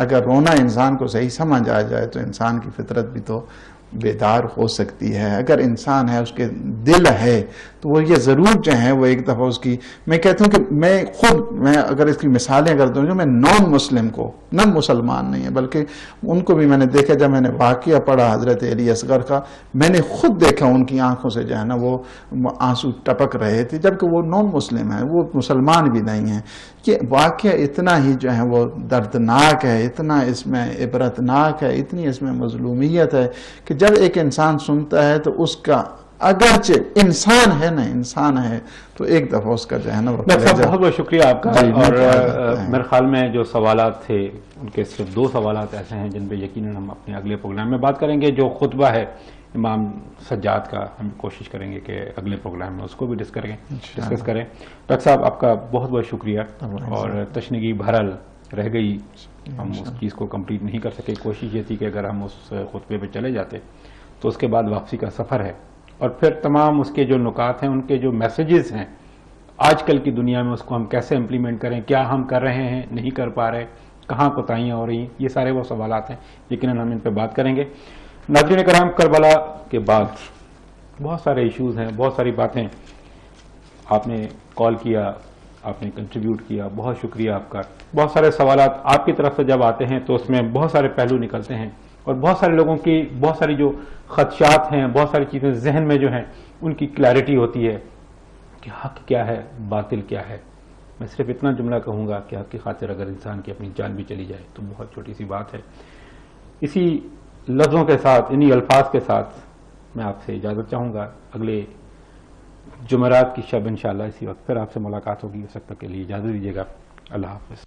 [SPEAKER 4] اگر رونا انسان کو صحیح سمجھ آ جائے تو انسان کی فطرت بھی تو بیدار ہو سکتی ہے. اگر انسان ہے، اس کے دل ہے، تو وہ یہ ضرور جو ہے وہ ایک دفعہ اس کی، میں کہتا ہوں کہ میں اگر اس کی مثالیں اگر دوں جو میں نان مسلم کو، نہ مسلمان نہیں ہے بلکہ ان کو بھی میں نے دیکھا، جب میں نے واقعہ پڑھا حضرت علی اصغر کا، میں نے خود دیکھا ان کی آنکھوں سے جو ہے نا وہ آنسو ٹپک رہے تھے، جبکہ وہ نان مسلم ہیں، وہ مسلمان بھی نہیں ہیں. یہ واقعہ اتنا ہی جو ہے وہ دردناک ہے، اتنا اس میں عبرتناک ہے، اتنی اس میں مظلومیت ہے کہ جب ایک انسان سنتا ہے تو اس کا اگرچہ انسان ہے نا، انسان ہے تو ایک دفعہ اس کا جو ہے نا وہ
[SPEAKER 3] بہت بہت شکریہ آپ کا. اور میرے خیال میں جو سوالات تھے ان کے صرف 2 سوالات ایسے ہیں جن پہ یقیناً ہم اپنے اگلے پروگرام میں بات کریں گے. جو خطبہ ہے امام سجاد کا ہم کوشش کریں گے کہ اگلے پروگرام میں اس کو بھی ڈسکس کریں. ڈاکٹر صاحب آپ کا بہت بہت شکریہ. اور تشنگی بہرحال رہ گئی، ہم اس چیز کو کمپلیٹ نہیں کر سکے. کوشش یہ تھی کہ اگر ہم اس خطبے پہ چلے جاتے تو اس کے بعد واپسی کا سفر ہے، اور پھر تمام اس کے جو نکات ہیں، ان کے جو میسیجز ہیں آج کل کی دنیا میں، اس کو ہم کیسے امپلیمنٹ کریں، کیا ہم کر رہے ہیں، نہیں کر پا رہے، کہاں کوتاہیاں ہو رہی ہیں، یہ سارے وہ سوالات ہیں. یقیناً ہم ان پہ بات کریں گے. ناظرین کرام، کربلا کے بعد بہت سارے ایشوز ہیں، بہت ساری باتیں آپ نے کال کیا، آپ نے کنٹریبیوٹ کیا، بہت شکریہ آپ کا. بہت سارے سوالات آپ کی طرف سے جب آتے ہیں تو اس میں بہت سارے پہلو نکلتے ہیں، اور بہت سارے لوگوں کی بہت ساری جو خدشات ہیں، بہت ساری چیزیں ذہن میں جو ہیں ان کی کلیئرٹی ہوتی ہے کہ حق کیا ہے، باطل کیا ہے. میں صرف اتنا جملہ کہوں گا کہ حق کی خاطر اگر انسان کی اپنی جان بھی چلی جائے تو بہت چھوٹی سی بات ہے. اسی لفظوں کے ساتھ، انہی الفاظ کے ساتھ میں آپ سے اجازت چاہوں گا. اگلے جمعرات کی شب انشاءاللہ اسی وقت پھر آپ سے ملاقات ہوگی. اس وقت تک کے لیے اجازت دیجیے گا. اللہ حافظ.